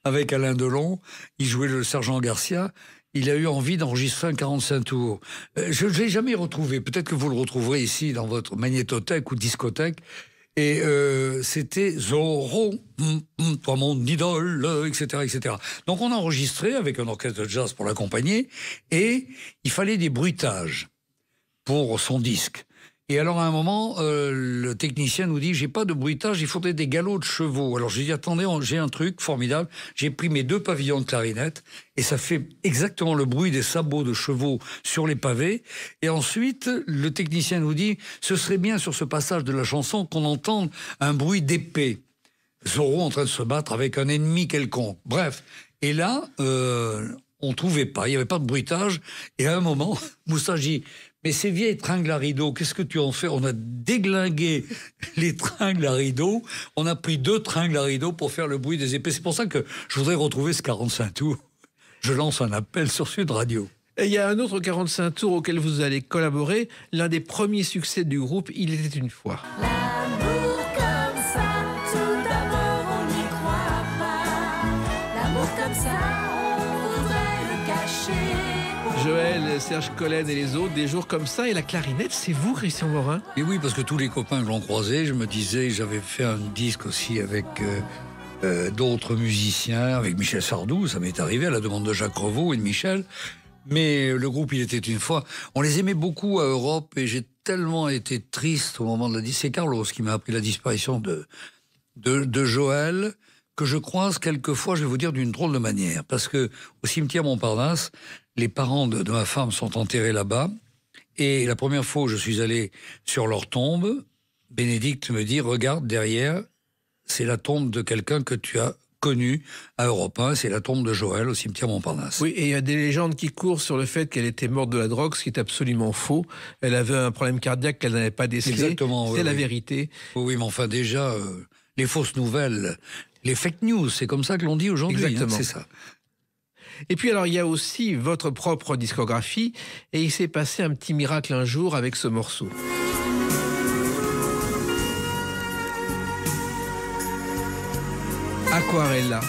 avec Alain Delon, il jouait le sergent Garcia. Il a eu envie d'enregistrer un 45 tours. Je ne l'ai jamais retrouvé. Peut-être que vous le retrouverez ici dans votre magnétothèque ou discothèque. Et c'était Zorro, toi mon idole, etc., etc. Donc on a enregistré avec un orchestre de jazz pour l'accompagner, et il fallait des bruitages pour son disque. Et alors à un moment, le technicien nous dit, j'ai pas de bruitage, il faudrait des galops de chevaux. Alors j'ai dit, attendez, j'ai un truc formidable. J'ai pris mes 2 pavillons de clarinette, et ça fait exactement le bruit des sabots de chevaux sur les pavés. Et ensuite, le technicien nous dit, ce serait bien sur ce passage de la chanson qu'on entende un bruit d'épée. Zorro en train de se battre avec un ennemi quelconque. Bref. Et là, on trouvait pas, il y avait pas de bruitage. Et à un moment, Moustache dit, mais ces vieilles tringles à rideaux, qu'est-ce que tu en fais? On a déglingué les tringles à rideaux. On a pris 2 tringles à rideaux pour faire le bruit des épées. C'est pour ça que je voudrais retrouver ce 45 tours. Je lance un appel sur Sud Radio. Et il y a un autre 45 tours auquel vous allez collaborer, l'un des premiers succès du groupe, Il était une fois. L'amour comme ça, tout d'abord on n'y croit pas. L'amour comme ça, on voudrait le cacher. Joël, Serge Collen et les autres, des jours comme ça, et la clarinette, c'est vous, Christian Morin? Et oui, parce que tous les copains que l'on croisait, je me disais, j'avais fait un disque aussi avec d'autres musiciens, avec Michel Sardou, ça m'est arrivé à la demande de Jacques Revaux et de Michel. Mais le groupe, Il était une fois, on les aimait beaucoup à Europe et j'ai tellement été triste au moment de la disparition. C'est Carlos qui m'a appris la disparition de Joël, que je croise quelquefois, je vais vous dire, d'une drôle de manière. Parce que au cimetière Montparnasse, les parents de ma femme sont enterrés là-bas. Et la première fois où je suis allé sur leur tombe, Bénédicte me dit, regarde derrière, c'est la tombe de quelqu'un que tu as connu à Europe 1, c'est la tombe de Joël au cimetière Montparnasse. Oui, et il y a des légendes qui courent sur le fait qu'elle était morte de la drogue, ce qui est absolument faux. Elle avait un problème cardiaque qu'elle n'avait pas décelé. Exactement. C'est la oui. vérité. Oui, mais enfin déjà, les fausses nouvelles, les fake news, c'est comme ça que l'on dit aujourd'hui. Exactement. C'est ça. Et puis alors, il y a aussi votre propre discographie, et il s'est passé un petit miracle un jour avec ce morceau. Aquarella.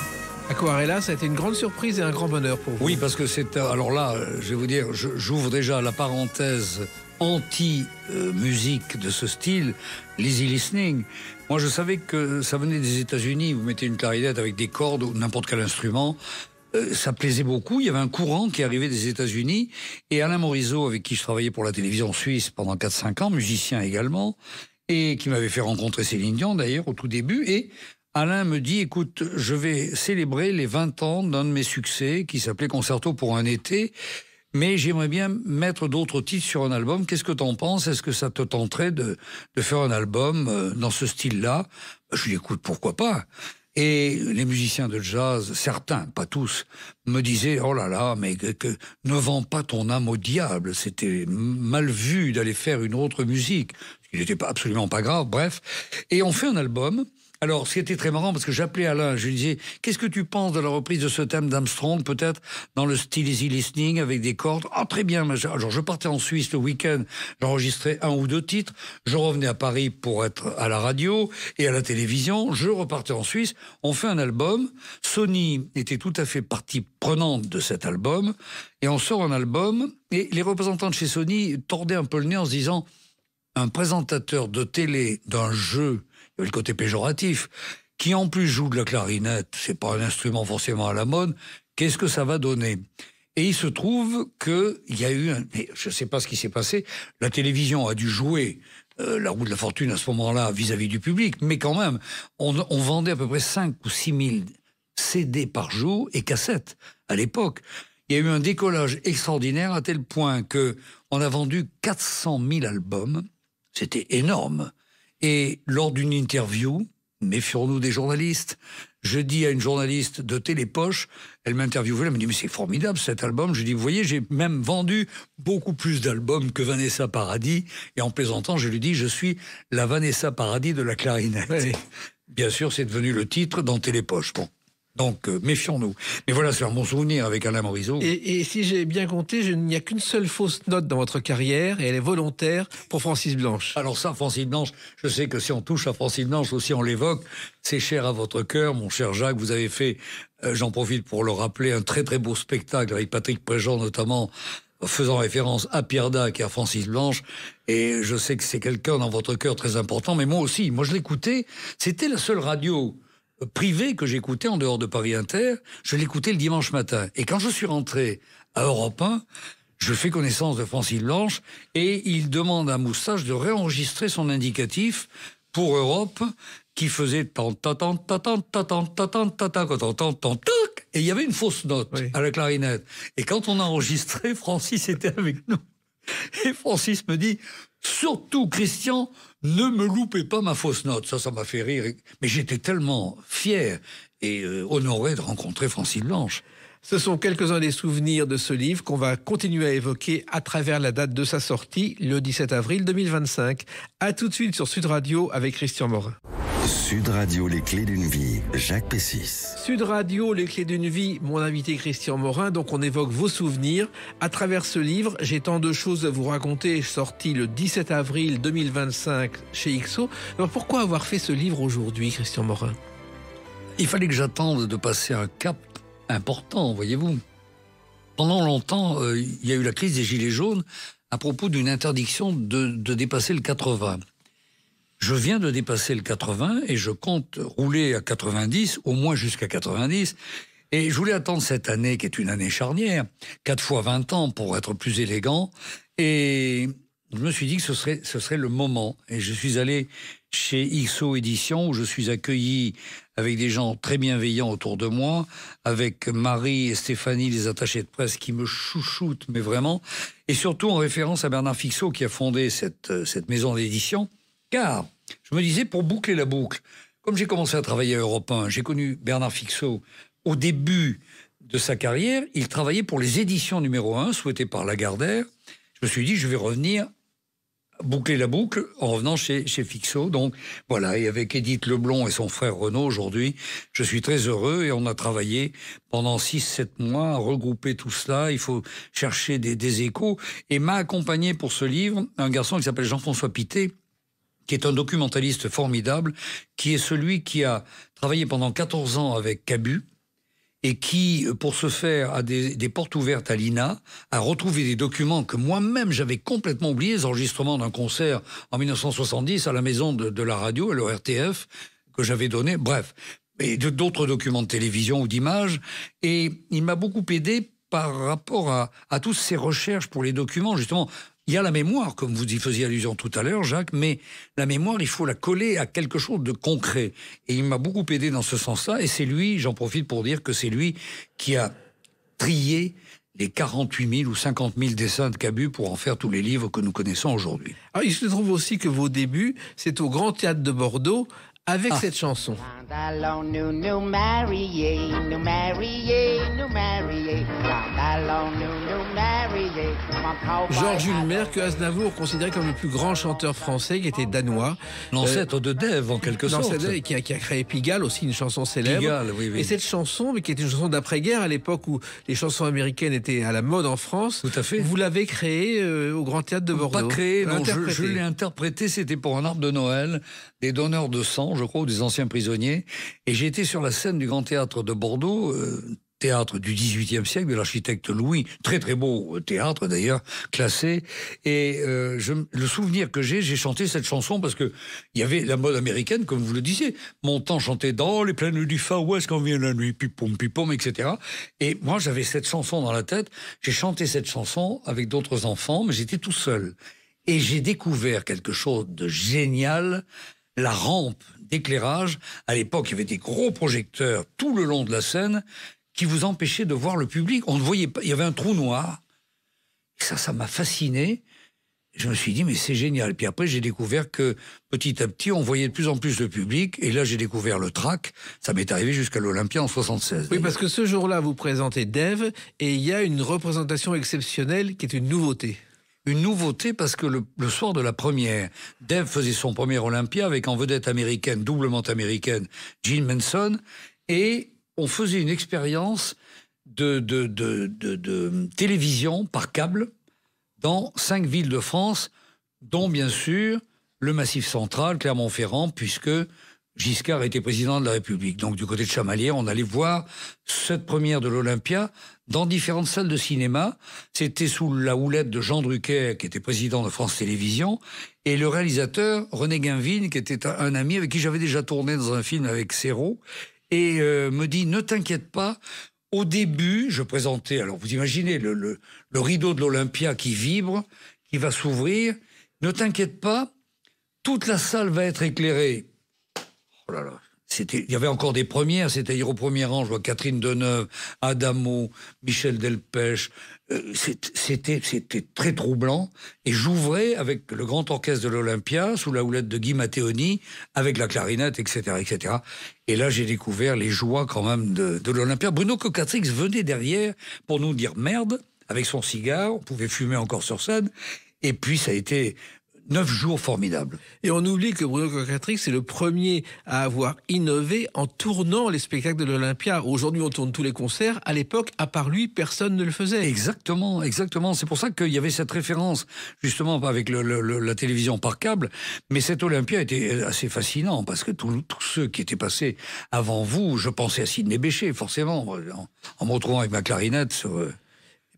Aquarella, ça a été une grande surprise et un grand bonheur pour vous. Oui, parce que c'est... Alors là, je vais vous dire, j'ouvre déjà la parenthèse anti-musique de ce style, l'easy listening. Moi, je savais que ça venait des États-Unis. Vous mettez une clarinette avec des cordes ou n'importe quel instrument. Ça plaisait beaucoup. Il y avait un courant qui arrivait des États-Unis. Et Alain Morisot, avec qui je travaillais pour la télévision suisse pendant 4-5 ans, musicien également, et qui m'avait fait rencontrer Céline Dion, d'ailleurs, au tout début. Et Alain me dit, écoute, je vais célébrer les 20 ans d'un de mes succès qui s'appelait Concerto pour un été, mais j'aimerais bien mettre d'autres titres sur un album. Qu'est-ce que t'en penses? Est-ce que ça te tenterait de faire un album dans ce style-là? Je lui dis, écoute, pourquoi pas? Et les musiciens de jazz, certains, pas tous, me disaient, oh là là, mais ne vends pas ton âme au diable. C'était mal vu d'aller faire une autre musique. Il n'était absolument pas grave, bref. Et on fait un album. Alors, ce qui était très marrant, parce que j'appelais Alain, je lui disais, qu'est-ce que tu penses de la reprise de ce thème d'Armstrong, peut-être dans le style easy listening, avec des cordes? Ah, très bien. Alors, je partais en Suisse le week-end, j'enregistrais 1 ou 2 titres, je revenais à Paris pour être à la radio et à la télévision, je repartais en Suisse, on fait un album. Sony était tout à fait partie prenante de cet album, et on sort un album, et les représentants de chez Sony tordaient un peu le nez en se disant, un présentateur de télé d'un jeu, il y avait le côté péjoratif, qui en plus joue de la clarinette, c'est pas un instrument forcément à la mode, qu'est-ce que ça va donner? Et il se trouve qu'il y a eu je sais pas ce qui s'est passé, la télévision a dû jouer la roue de la fortune à ce moment-là vis-à-vis du public, mais quand même, on vendait à peu près 5 ou 6 000 CD par jour et cassettes à l'époque. Il y a eu un décollage extraordinaire à tel point que on a vendu 400 000 albums, c'était énorme. Et lors d'une interview, méfions-nous des journalistes, je dis à une journaliste de Télépoche, elle m'interviewait, elle me dit « mais c'est formidable cet album ». Je dis « vous voyez, j'ai même vendu beaucoup plus d'albums que Vanessa Paradis ». Et en plaisantant, je lui dis « je suis la Vanessa Paradis de la clarinette oui. ». Bien sûr, c'est devenu le titre dans Télépoche. Bon. Donc, méfions-nous. Mais voilà, c'est un bon souvenir avec Alain Morisot. Et si j'ai bien compté, il n'y a qu'une seule fausse note dans votre carrière, et elle est volontaire pour Francis Blanche. Alors ça, Francis Blanche, je sais que si on touche à Francis Blanche, aussi on l'évoque, c'est cher à votre cœur, mon cher Jacques. Vous avez fait, j'en profite pour le rappeler, un très très beau spectacle avec Patrick Préjean notamment, faisant référence à Pierre Dac et à Francis Blanche. Et je sais que c'est quelqu'un dans votre cœur très important, mais moi aussi. Moi, je l'écoutais, c'était la seule radio privé que j'écoutais en dehors de Paris Inter, je l'écoutais le dimanche matin. Et quand je suis rentré à Europe 1, je fais connaissance de Francis Blanche et il demande à Moustache de réenregistrer son indicatif pour Europe qui faisait et il y avait une fausse note à la clarinette. Et quand on a enregistré, Francis était avec nous. Et Francis me dit, surtout Christian, ne me loupez pas ma fausse note. Ça m'a fait rire. Mais j'étais tellement fier et honoré de rencontrer Francis Blanche. Ce sont quelques-uns des souvenirs de ce livre qu'on va continuer à évoquer à travers la date de sa sortie, le 17 avril 2025. À tout de suite sur Sud Radio avec Christian Morin. Sud Radio, les clés d'une vie, Jacques Pessis. Sud Radio, les clés d'une vie, mon invité Christian Morin. Donc on évoque vos souvenirs. À travers ce livre, j'ai tant de choses à vous raconter, sorti le 17 avril 2025 chez XO. Alors pourquoi avoir fait ce livre aujourd'hui, Christian Morin? Il fallait que j'attende de passer un cap important, voyez-vous. Pendant longtemps, il y a eu la crise des Gilets jaunes à propos d'une interdiction de dépasser le 80. Je viens de dépasser le 80 et je compte rouler à 90, au moins jusqu'à 90. Et je voulais attendre cette année, qui est une année charnière, 4 fois 20 ans pour être plus élégant. Et je me suis dit que ce serait le moment. Et je suis allé chez XO Éditions, où je suis accueilli avec des gens très bienveillants autour de moi, avec Marie et Stéphanie, les attachés de presse, qui me chouchoutent, mais vraiment. Et surtout en référence à Bernard Fixot, qui a fondé cette maison d'édition. Car, je me disais, pour boucler la boucle, comme j'ai commencé à travailler à Europe 1, j'ai connu Bernard Fixot au début de sa carrière, il travaillait pour les éditions numéro 1, souhaitées par Lagardère. Je me suis dit, je vais revenir boucler la boucle en revenant chez Fixot. Donc voilà, et avec Édith Leblond et son frère Renaud aujourd'hui, je suis très heureux et on a travaillé pendant 6-7 mois à regrouper tout cela. Il faut chercher des échos. Et m'a accompagné pour ce livre un garçon qui s'appelle Jean-François Pité, qui est un documentaliste formidable, qui est celui qui a travaillé pendant 14 ans avec Cabu, et qui, pour ce faire, a des portes ouvertes à l'INA, a retrouvé des documents que moi-même j'avais complètement oubliés, les enregistrements d'un concert en 1970 à la maison de la radio, à l'ORTF, que j'avais donné, bref, et d'autres documents de télévision ou d'images, et il m'a beaucoup aidé par rapport à toutes ces recherches pour les documents, justement. Il y a la mémoire, comme vous y faisiez allusion tout à l'heure, Jacques, mais la mémoire, il faut la coller à quelque chose de concret. Et il m'a beaucoup aidé dans ce sens-là, et c'est lui, j'en profite pour dire que c'est lui qui a trié les 48 000 ou 50 000 dessins de Cabu pour en faire tous les livres que nous connaissons aujourd'hui. Alors, il se trouve aussi que vos débuts, c'est au Grand Théâtre de Bordeaux, avec cette chanson. Allons-nous nous marier, nous marier, nous marier. Allons-nous nous marier. Georges Ulmer, que Aznavour considérait comme le plus grand chanteur français, qui était danois. L'ancêtre de Dave, en quelque sorte. Qui a créé Pigalle, aussi une chanson célèbre. Pigalle, oui, oui. Et cette chanson, mais qui était une chanson d'après-guerre, à l'époque où les chansons américaines étaient à la mode en France. Tout à fait. Vous l'avez créée au Grand Théâtre de Bordeaux. Pas créée, non, je l'ai interprétée, c'était pour un arbre de Noël, des donneurs de sang, je crois, ou des anciens prisonniers. Et j'ai été sur la scène du Grand Théâtre de Bordeaux, théâtre du XVIIIe siècle, de l'architecte Louis, très très beau théâtre d'ailleurs, classé. Et le souvenir que j'ai chanté cette chanson parce que il y avait la mode américaine, comme vous le disiez. Mon temps chantait dans les plaines du Far West quand vient la nuit, pipom, pipom, etc. Et moi j'avais cette chanson dans la tête. J'ai chanté cette chanson avec d'autres enfants, mais j'étais tout seul. Et j'ai découvert quelque chose de génial, la rampe d'éclairage. À l'époque, il y avait des gros projecteurs tout le long de la scène qui vous empêchaient de voir le public. On ne voyait pas, il y avait un trou noir. Et ça m'a fasciné. Je me suis dit, mais c'est génial. Et puis après, j'ai découvert que petit à petit, on voyait de plus en plus le public. Et là, j'ai découvert le track. Ça m'est arrivé jusqu'à l'Olympia en 76. Oui, parce que ce jour-là, vous présentez Dave et il y a une représentation exceptionnelle qui est une nouveauté. Une nouveauté parce que le soir de la première, Dave faisait son premier Olympia avec en vedette américaine, doublement américaine, Jean Manson. Et on faisait une expérience de télévision par câble dans 5 villes de France, dont bien sûr le Massif central, Clermont-Ferrand, puisque Giscard était président de la République. Donc du côté de Chamalières, on allait voir cette première de l'Olympia dans différentes salles de cinéma. C'était sous la houlette de Jean Drucker, qui était président de France Télévisions, et le réalisateur René Guinville, qui était un ami avec qui j'avais déjà tourné dans un film avec Serrault, et me dit, ne t'inquiète pas, au début, je présentais, alors vous imaginez le rideau de l'Olympia qui vibre, qui va s'ouvrir, ne t'inquiète pas, toute la salle va être éclairée. Oh là là, il y avait encore des premières, c'est-à-dire au premier rang, je vois Catherine Deneuve, Adamo, Michel Delpech, c'était très troublant, et j'ouvrais avec le grand orchestre de l'Olympia, sous la houlette de Guy Matteoni, avec la clarinette, etc., etc. Et là, j'ai découvert les joies quand même de l'Olympia. Bruno Cocatrix venait derrière pour nous dire merde, avec son cigare, on pouvait fumer encore sur scène, et puis ça a été 9 jours formidables. Et on oublie que Bruno Coquatrix c'est le premier à avoir innové en tournant les spectacles de l'Olympia. Aujourd'hui, on tourne tous les concerts. À l'époque, à part lui, personne ne le faisait. Exactement, exactement. C'est pour ça qu'il y avait cette référence, justement, avec la télévision par câble. Mais cet Olympia était assez fascinant, parce que tous ceux qui étaient passés avant vous, je pensais à Sidney Bechet, forcément, en me retrouvant avec ma clarinette sur...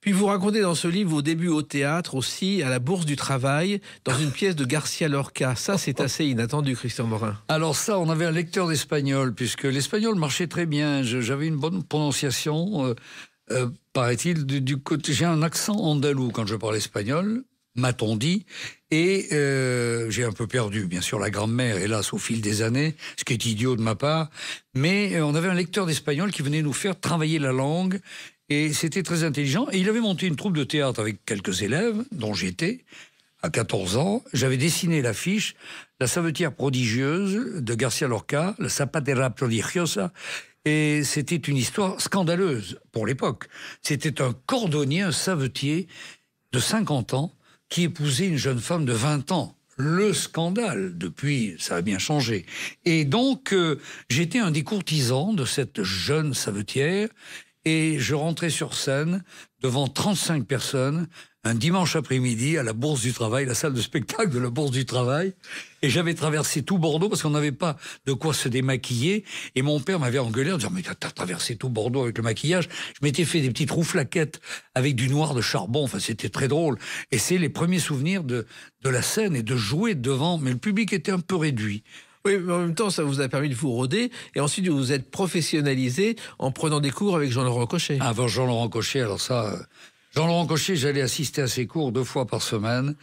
Puis vous racontez dans ce livre vos débuts au théâtre aussi, à la Bourse du Travail, dans une pièce de Garcia Lorca. Ça, c'est assez inattendu, Christian Morin. Alors ça, on avait un lecteur d'espagnol, puisque l'espagnol marchait très bien. J'avais une bonne prononciation, paraît-il, du côté. J'ai un accent andalou quand je parle espagnol, m'a-t-on dit, et j'ai un peu perdu, bien sûr, la grammaire, hélas, au fil des années, ce qui est idiot de ma part. Mais on avait un lecteur d'espagnol qui venait nous faire travailler la langue. Et c'était très intelligent. Et il avait monté une troupe de théâtre avec quelques élèves, dont j'étais, à 14 ans. J'avais dessiné l'affiche, La savetière prodigieuse de Garcia Lorca, La zapatera prodigiosa. Et c'était une histoire scandaleuse pour l'époque. C'était un cordonnier, un savetier de 50 ans qui épousait une jeune femme de 20 ans. Le scandale, depuis, ça a bien changé. Et donc, j'étais un des courtisans de cette jeune savetière. Et je rentrais sur scène devant 35 personnes un dimanche après-midi à la Bourse du Travail, la salle de spectacle de la Bourse du Travail. Et j'avais traversé tout Bordeaux parce qu'on n'avait pas de quoi se démaquiller. Et mon père m'avait engueulé en disant « Mais t'as traversé tout Bordeaux avec le maquillage ?» Je m'étais fait des petites rouflaquettes avec du noir de charbon. Enfin, c'était très drôle. Et c'est les premiers souvenirs de la scène et de jouer devant. Mais le public était un peu réduit. Oui, mais en même temps, ça vous a permis de vous roder. Et ensuite, vous vous êtes professionnalisé en prenant des cours avec Jean-Laurent Cochet. Avant Jean-Laurent Cochet, alors ça... Jean-Laurent Cochet, j'allais assister à ses cours 2 fois par semaine.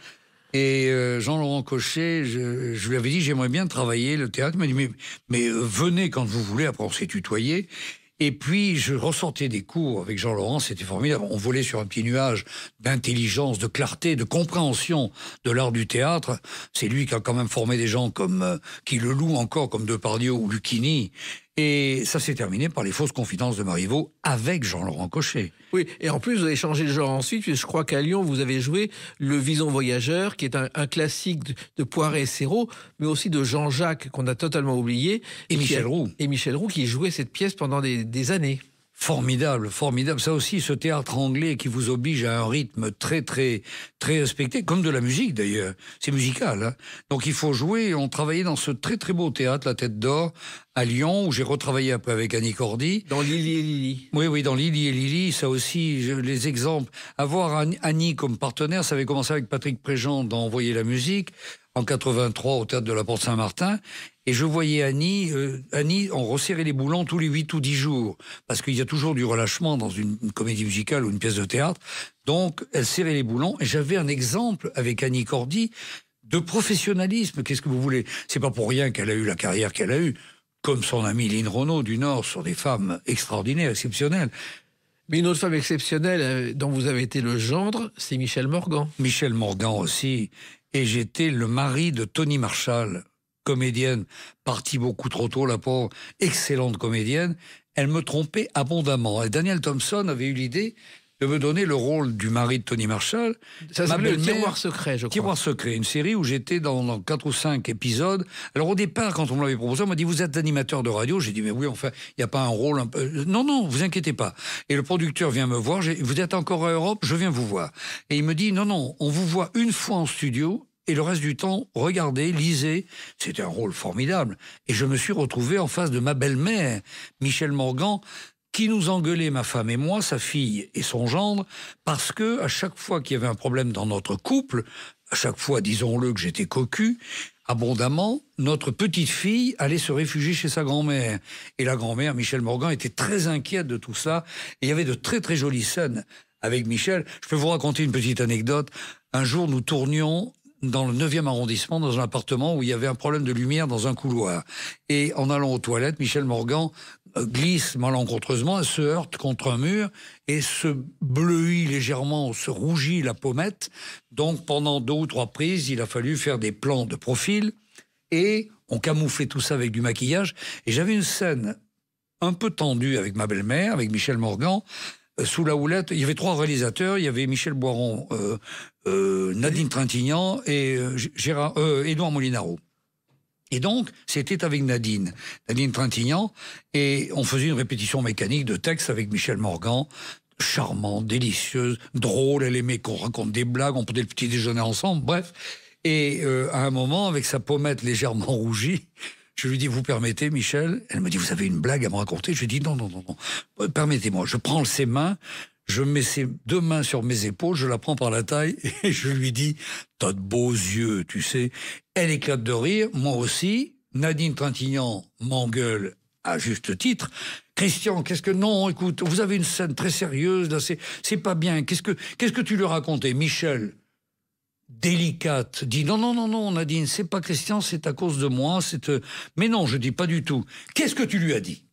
Et Jean-Laurent Cochet, je lui avais dit, j'aimerais bien travailler le théâtre. Il m'a dit, mais venez quand vous voulez, après on s'est tutoyé. Et puis, je ressortais des cours avec Jean-Laurent, c'était formidable. On volait sur un petit nuage d'intelligence, de clarté, de compréhension de l'art du théâtre. C'est lui qui a quand même formé des gens comme qui le louent encore, comme Depardieu ou Lucchini. Et ça s'est terminé par les fausses confidences de Marivaux avec Jean-Laurent Cochet. Oui, et en plus, vous avez changé de genre ensuite, puisque je crois qu'à Lyon, vous avez joué Le Vison Voyageur, qui est un classique de Poiret et Serrault, mais aussi de Jean-Jacques, qu'on a totalement oublié. Et Michel Roux. Et Michel Roux, qui jouait cette pièce pendant des années. Formidable, formidable. Ça aussi, ce théâtre anglais qui vous oblige à un rythme très, très, très respecté, comme de la musique d'ailleurs. C'est musical, hein. Donc il faut jouer. On travaillait dans ce très, très beau théâtre, La Tête d'Or, à Lyon, où j'ai retravaillé après avec Annie Cordy. Dans Lily et Lily. Oui, dans Lily et Lily, ça aussi, les exemples. Avoir Annie comme partenaire, ça avait commencé avec Patrick Préjean dans Envoyer la musique, en 83 au théâtre de la Porte Saint-Martin. Et je voyais Annie, on resserrait les boulons tous les 8 ou 10 jours. Parce qu'il y a toujours du relâchement dans une comédie musicale ou une pièce de théâtre. Donc, elle serrait les boulons. Et j'avais un exemple avec Annie Cordy de professionnalisme. Qu'est-ce que vous voulez? C'est pas pour rien qu'elle a eu la carrière qu'elle a eue. Comme son amie Lynn Renaud du Nord, sur des femmes extraordinaires, exceptionnelles. Mais une autre femme exceptionnelle dont vous avez été le gendre, c'est Michel Morgan. Michel Morgan aussi. Et j'étais le mari de Tony Marshall, comédienne, partie beaucoup trop tôt, la pauvre, excellente comédienne. Elle me trompait abondamment. Et Daniel Thompson avait eu l'idée de me donner le rôle du mari de Tony Marshall. Ça s'appelait Le Tiroir Secret, je crois. Tiroir Secret, une série où j'étais dans 4 ou 5 épisodes. Alors au départ, quand on me l'avait proposé, on m'a dit « Vous êtes animateur de radio ?» J'ai dit « Mais oui, enfin, il n'y a pas un rôle un peu... » Non, vous inquiétez pas. Et le producteur vient me voir. « Vous êtes encore à Europe, je viens vous voir. » Et il me dit « Non, on vous voit une fois en studio. » Et le reste du temps, regardez, lisez. C'était un rôle formidable. Et je me suis retrouvé en face de ma belle-mère, Michel Morgan, qui nous engueulait, ma femme et moi, sa fille et son gendre, parce que à chaque fois qu'il y avait un problème dans notre couple, à chaque fois, disons-le, que j'étais cocu, abondamment, notre petite fille allait se réfugier chez sa grand-mère. Et la grand-mère, Michel Morgan, était très inquiète de tout ça. Et il y avait de très très jolies scènes avec Michel. Je peux vous raconter une petite anecdote. Un jour, nous tournions dans le 9e arrondissement, dans un appartement où il y avait un problème de lumière dans un couloir. Et en allant aux toilettes, Michel Morgan glisse malencontreusement, se heurte contre un mur et se bleuit légèrement, se rougit la pommette. Donc pendant 2 ou 3 prises, il a fallu faire des plans de profil et on camouflait tout ça avec du maquillage. Et j'avais une scène un peu tendue avec ma belle-mère, avec Michel Morgan, sous la houlette, il y avait 3 réalisateurs, il y avait Michel Boiron, Nadine Trintignant et Édouard Molinaro. Et donc, c'était avec Nadine Trintignant, et on faisait une répétition mécanique de texte avec Michel Morgan, charmante, délicieuse, drôle, elle aimait qu'on raconte des blagues, on prenait le petit déjeuner ensemble, bref. Et à un moment, avec sa pommette légèrement rougie, je lui dis, vous permettez, Michel? Elle me dit, vous avez une blague à me raconter? Je lui dis, non, permettez-moi. Je prends ses mains, je mets ses 2 mains sur mes épaules, je la prends par la taille et je lui dis, t'as de beaux yeux, tu sais. Elle éclate de rire, moi aussi. Nadine Trintignant m'engueule à juste titre. Christian, qu'est-ce que... Non, écoute, vous avez une scène très sérieuse, là, c'est pas bien. Qu'est-ce que tu lui racontais? Michel, délicate, dit non, Nadine, c'est pas Christian, c'est à cause de moi, mais non, je dis pas du tout. Qu'est-ce que tu lui as dit?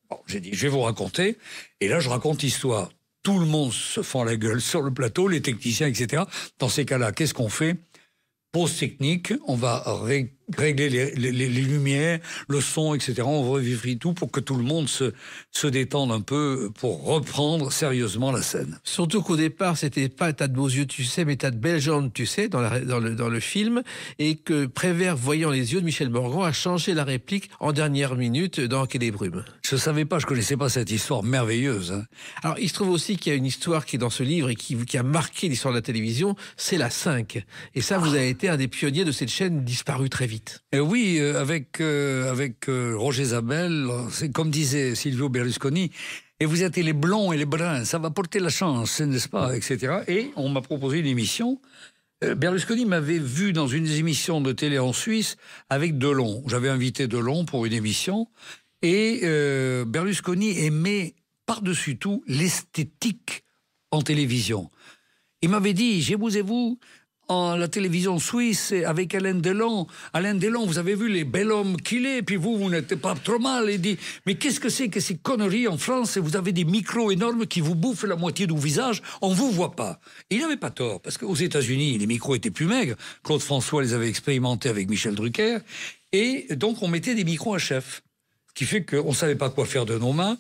Bon, j'ai dit, je vais vous raconter, et là je raconte l'histoire. Tout le monde se fend la gueule sur le plateau, les techniciens, etc. Dans ces cas-là, qu'est-ce qu'on fait? Pause technique, on va régler les lumières, le son, etc. On revérifie tout pour que tout le monde se détende un peu pour reprendre sérieusement la scène. Surtout qu'au départ, c'était pas t'as de beaux yeux, tu sais, mais t'as de belles jambes, tu sais, dans le film, et que Prévert, voyant les yeux de Michel Morgan, a changé la réplique en dernière minute dans Quai des Brumes. Je savais pas, je connaissais pas cette histoire merveilleuse. Hein. Alors, il se trouve aussi qu'il y a une histoire qui est dans ce livre et qui a marqué l'histoire de la télévision, c'est la 5. Et ça, vous avez été un des pionniers de cette chaîne disparue très vite. Oui, avec Roger Zabel, c'est comme disait Silvio Berlusconi, et vous êtes les blonds et les bruns, ça va porter la chance, n'est-ce pas, etc. Et on m'a proposé une émission. Berlusconi m'avait vu dans une émission de télé en Suisse avec Delon. J'avais invité Delon pour une émission, et Berlusconi aimait par-dessus tout l'esthétique en télévision. Il m'avait dit, j'ai vous en la télévision suisse avec Alain Delon. Alain Delon, vous avez vu les bel hommes qu'il est, puis vous n'êtes pas trop mal. Il dit, mais qu'est-ce que c'est que ces conneries en France? Vous avez des micros énormes qui vous bouffent la moitié du visage, on vous voit pas. Et il n'avait pas tort, parce qu'aux États-Unis, les micros étaient plus maigres. Claude François les avait expérimentés avec Michel Drucker. Et donc, on mettait des micros à chef. Ce qui fait qu'on ne savait pas quoi faire de nos mains.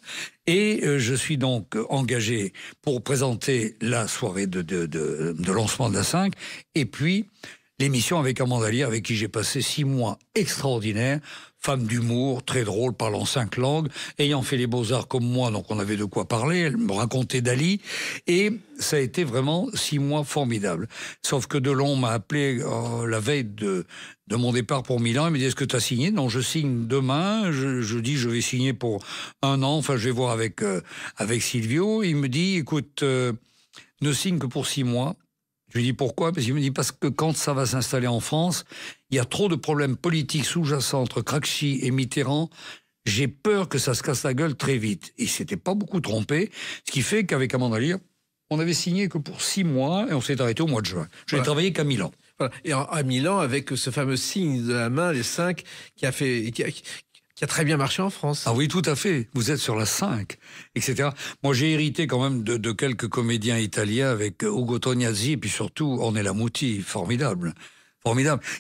Et je suis donc engagé pour présenter la soirée de lancement de la 5. Et puis, l'émission avec Amanda Lear, avec qui j'ai passé 6 mois extraordinaires. Femme d'humour, très drôle, parlant 5 langues, ayant fait les beaux-arts comme moi, donc on avait de quoi parler. Elle me racontait Dali. Et ça a été vraiment 6 mois formidables. Sauf que Delon m'a appelé la veille de mon départ pour Milan. Il me dit, est-ce que tu as signé? Non, je signe demain. Je dis, je vais signer pour 1 an. Enfin, je vais voir avec Silvio. Il me dit, écoute, ne signe que pour 6 mois. Je lui dis pourquoi? Parce qu'il me dit, parce que quand ça va s'installer en France, il y a trop de problèmes politiques sous-jacents entre Craxi et Mitterrand. J'ai peur que ça se casse la gueule très vite. Et il s'était pas beaucoup trompé. Ce qui fait qu'avec Amanda Lear, on avait signé que pour 6 mois et on s'est arrêté au mois de juin. Je n'ai travaillé qu'à Milan. Voilà. Et à Milan, avec ce fameux signe de la main, les 5, qui a très bien marché en France. Ah oui, tout à fait. Vous êtes sur la 5, etc. Moi, j'ai hérité quand même de quelques comédiens italiens avec Ugo Tognazzi et puis surtout Ornella Muti, formidable,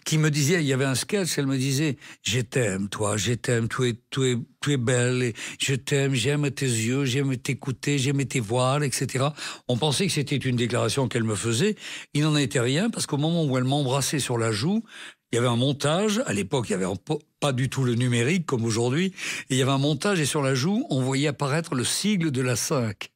qui me disait, il y avait un sketch, elle me disait, je t'aime, toi, je t'aime, tu es belle, et je t'aime, j'aime tes yeux, j'aime t'écouter, j'aime tes voiles, etc. On pensait que c'était une déclaration qu'elle me faisait. Il n'en était rien, parce qu'au moment où elle m'embrassait sur la joue, il y avait un montage. À l'époque, il n'y avait pas du tout le numérique comme aujourd'hui. Et il y avait un montage et sur la joue, on voyait apparaître le sigle de la 5.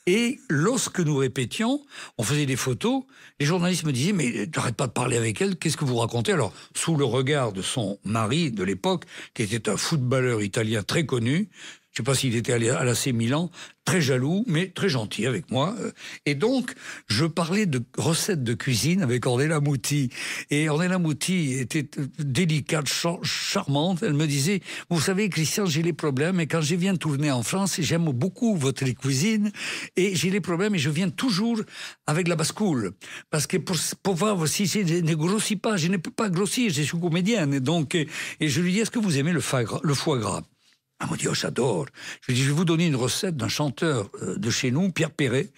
Et lorsque nous répétions, on faisait des photos, les journalistes me disaient « Mais t'arrêtes pas de parler avec elle, qu'est-ce que vous racontez ?» Alors, sous le regard de son mari de l'époque, qui était un footballeur italien très connu, je ne sais pas s'il était à l'AC Milan, très jaloux, mais très gentil avec moi. Et donc, je parlais de recettes de cuisine avec Ornella Muti. Et Ornella Muti était délicate, charmante. Elle me disait, vous savez, Christian, j'ai les problèmes. Et quand je viens tourner en France, j'aime beaucoup votre cuisine. Et j'ai les problèmes et je viens toujours avec la bascule. Parce que pour voir si je ne grossis pas, je ne peux pas grossir, je suis comédienne. Et donc, et je lui dis, est-ce que vous aimez le foie gras? Elle m'a dit, oh, j'adore. Je lui ai dit, je vais vous donner une recette d'un chanteur de chez nous, Pierre Perret,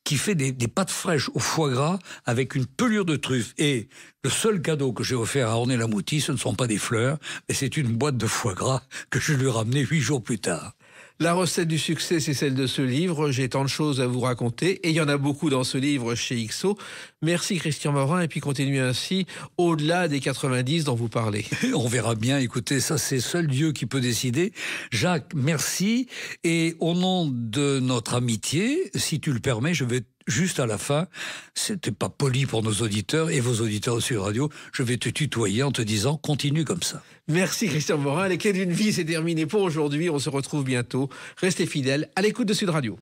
qui fait des pâtes fraîches au foie gras avec une pelure de truffe. Et le seul cadeau que j'ai offert à Ornella Muti, ce ne sont pas des fleurs, mais c'est une boîte de foie gras que je lui ai ramené 8 jours plus tard. La recette du succès, c'est celle de ce livre. J'ai tant de choses à vous raconter et il y en a beaucoup dans ce livre chez XO. Merci Christian Morin et puis continuez ainsi au-delà des 90 dont vous parlez. On verra bien, écoutez, ça c'est seul Dieu qui peut décider. Jacques, merci. Et au nom de notre amitié, si tu le permets, je vais juste à la fin, c'était pas poli pour nos auditeurs et vos auditeurs sur radio, je vais te tutoyer en te disant continue comme ça. Merci Christian Morin. Les clés d'une vie, c'est terminé pour aujourd'hui. On se retrouve bientôt. Restez fidèles à l'écoute de Sud Radio.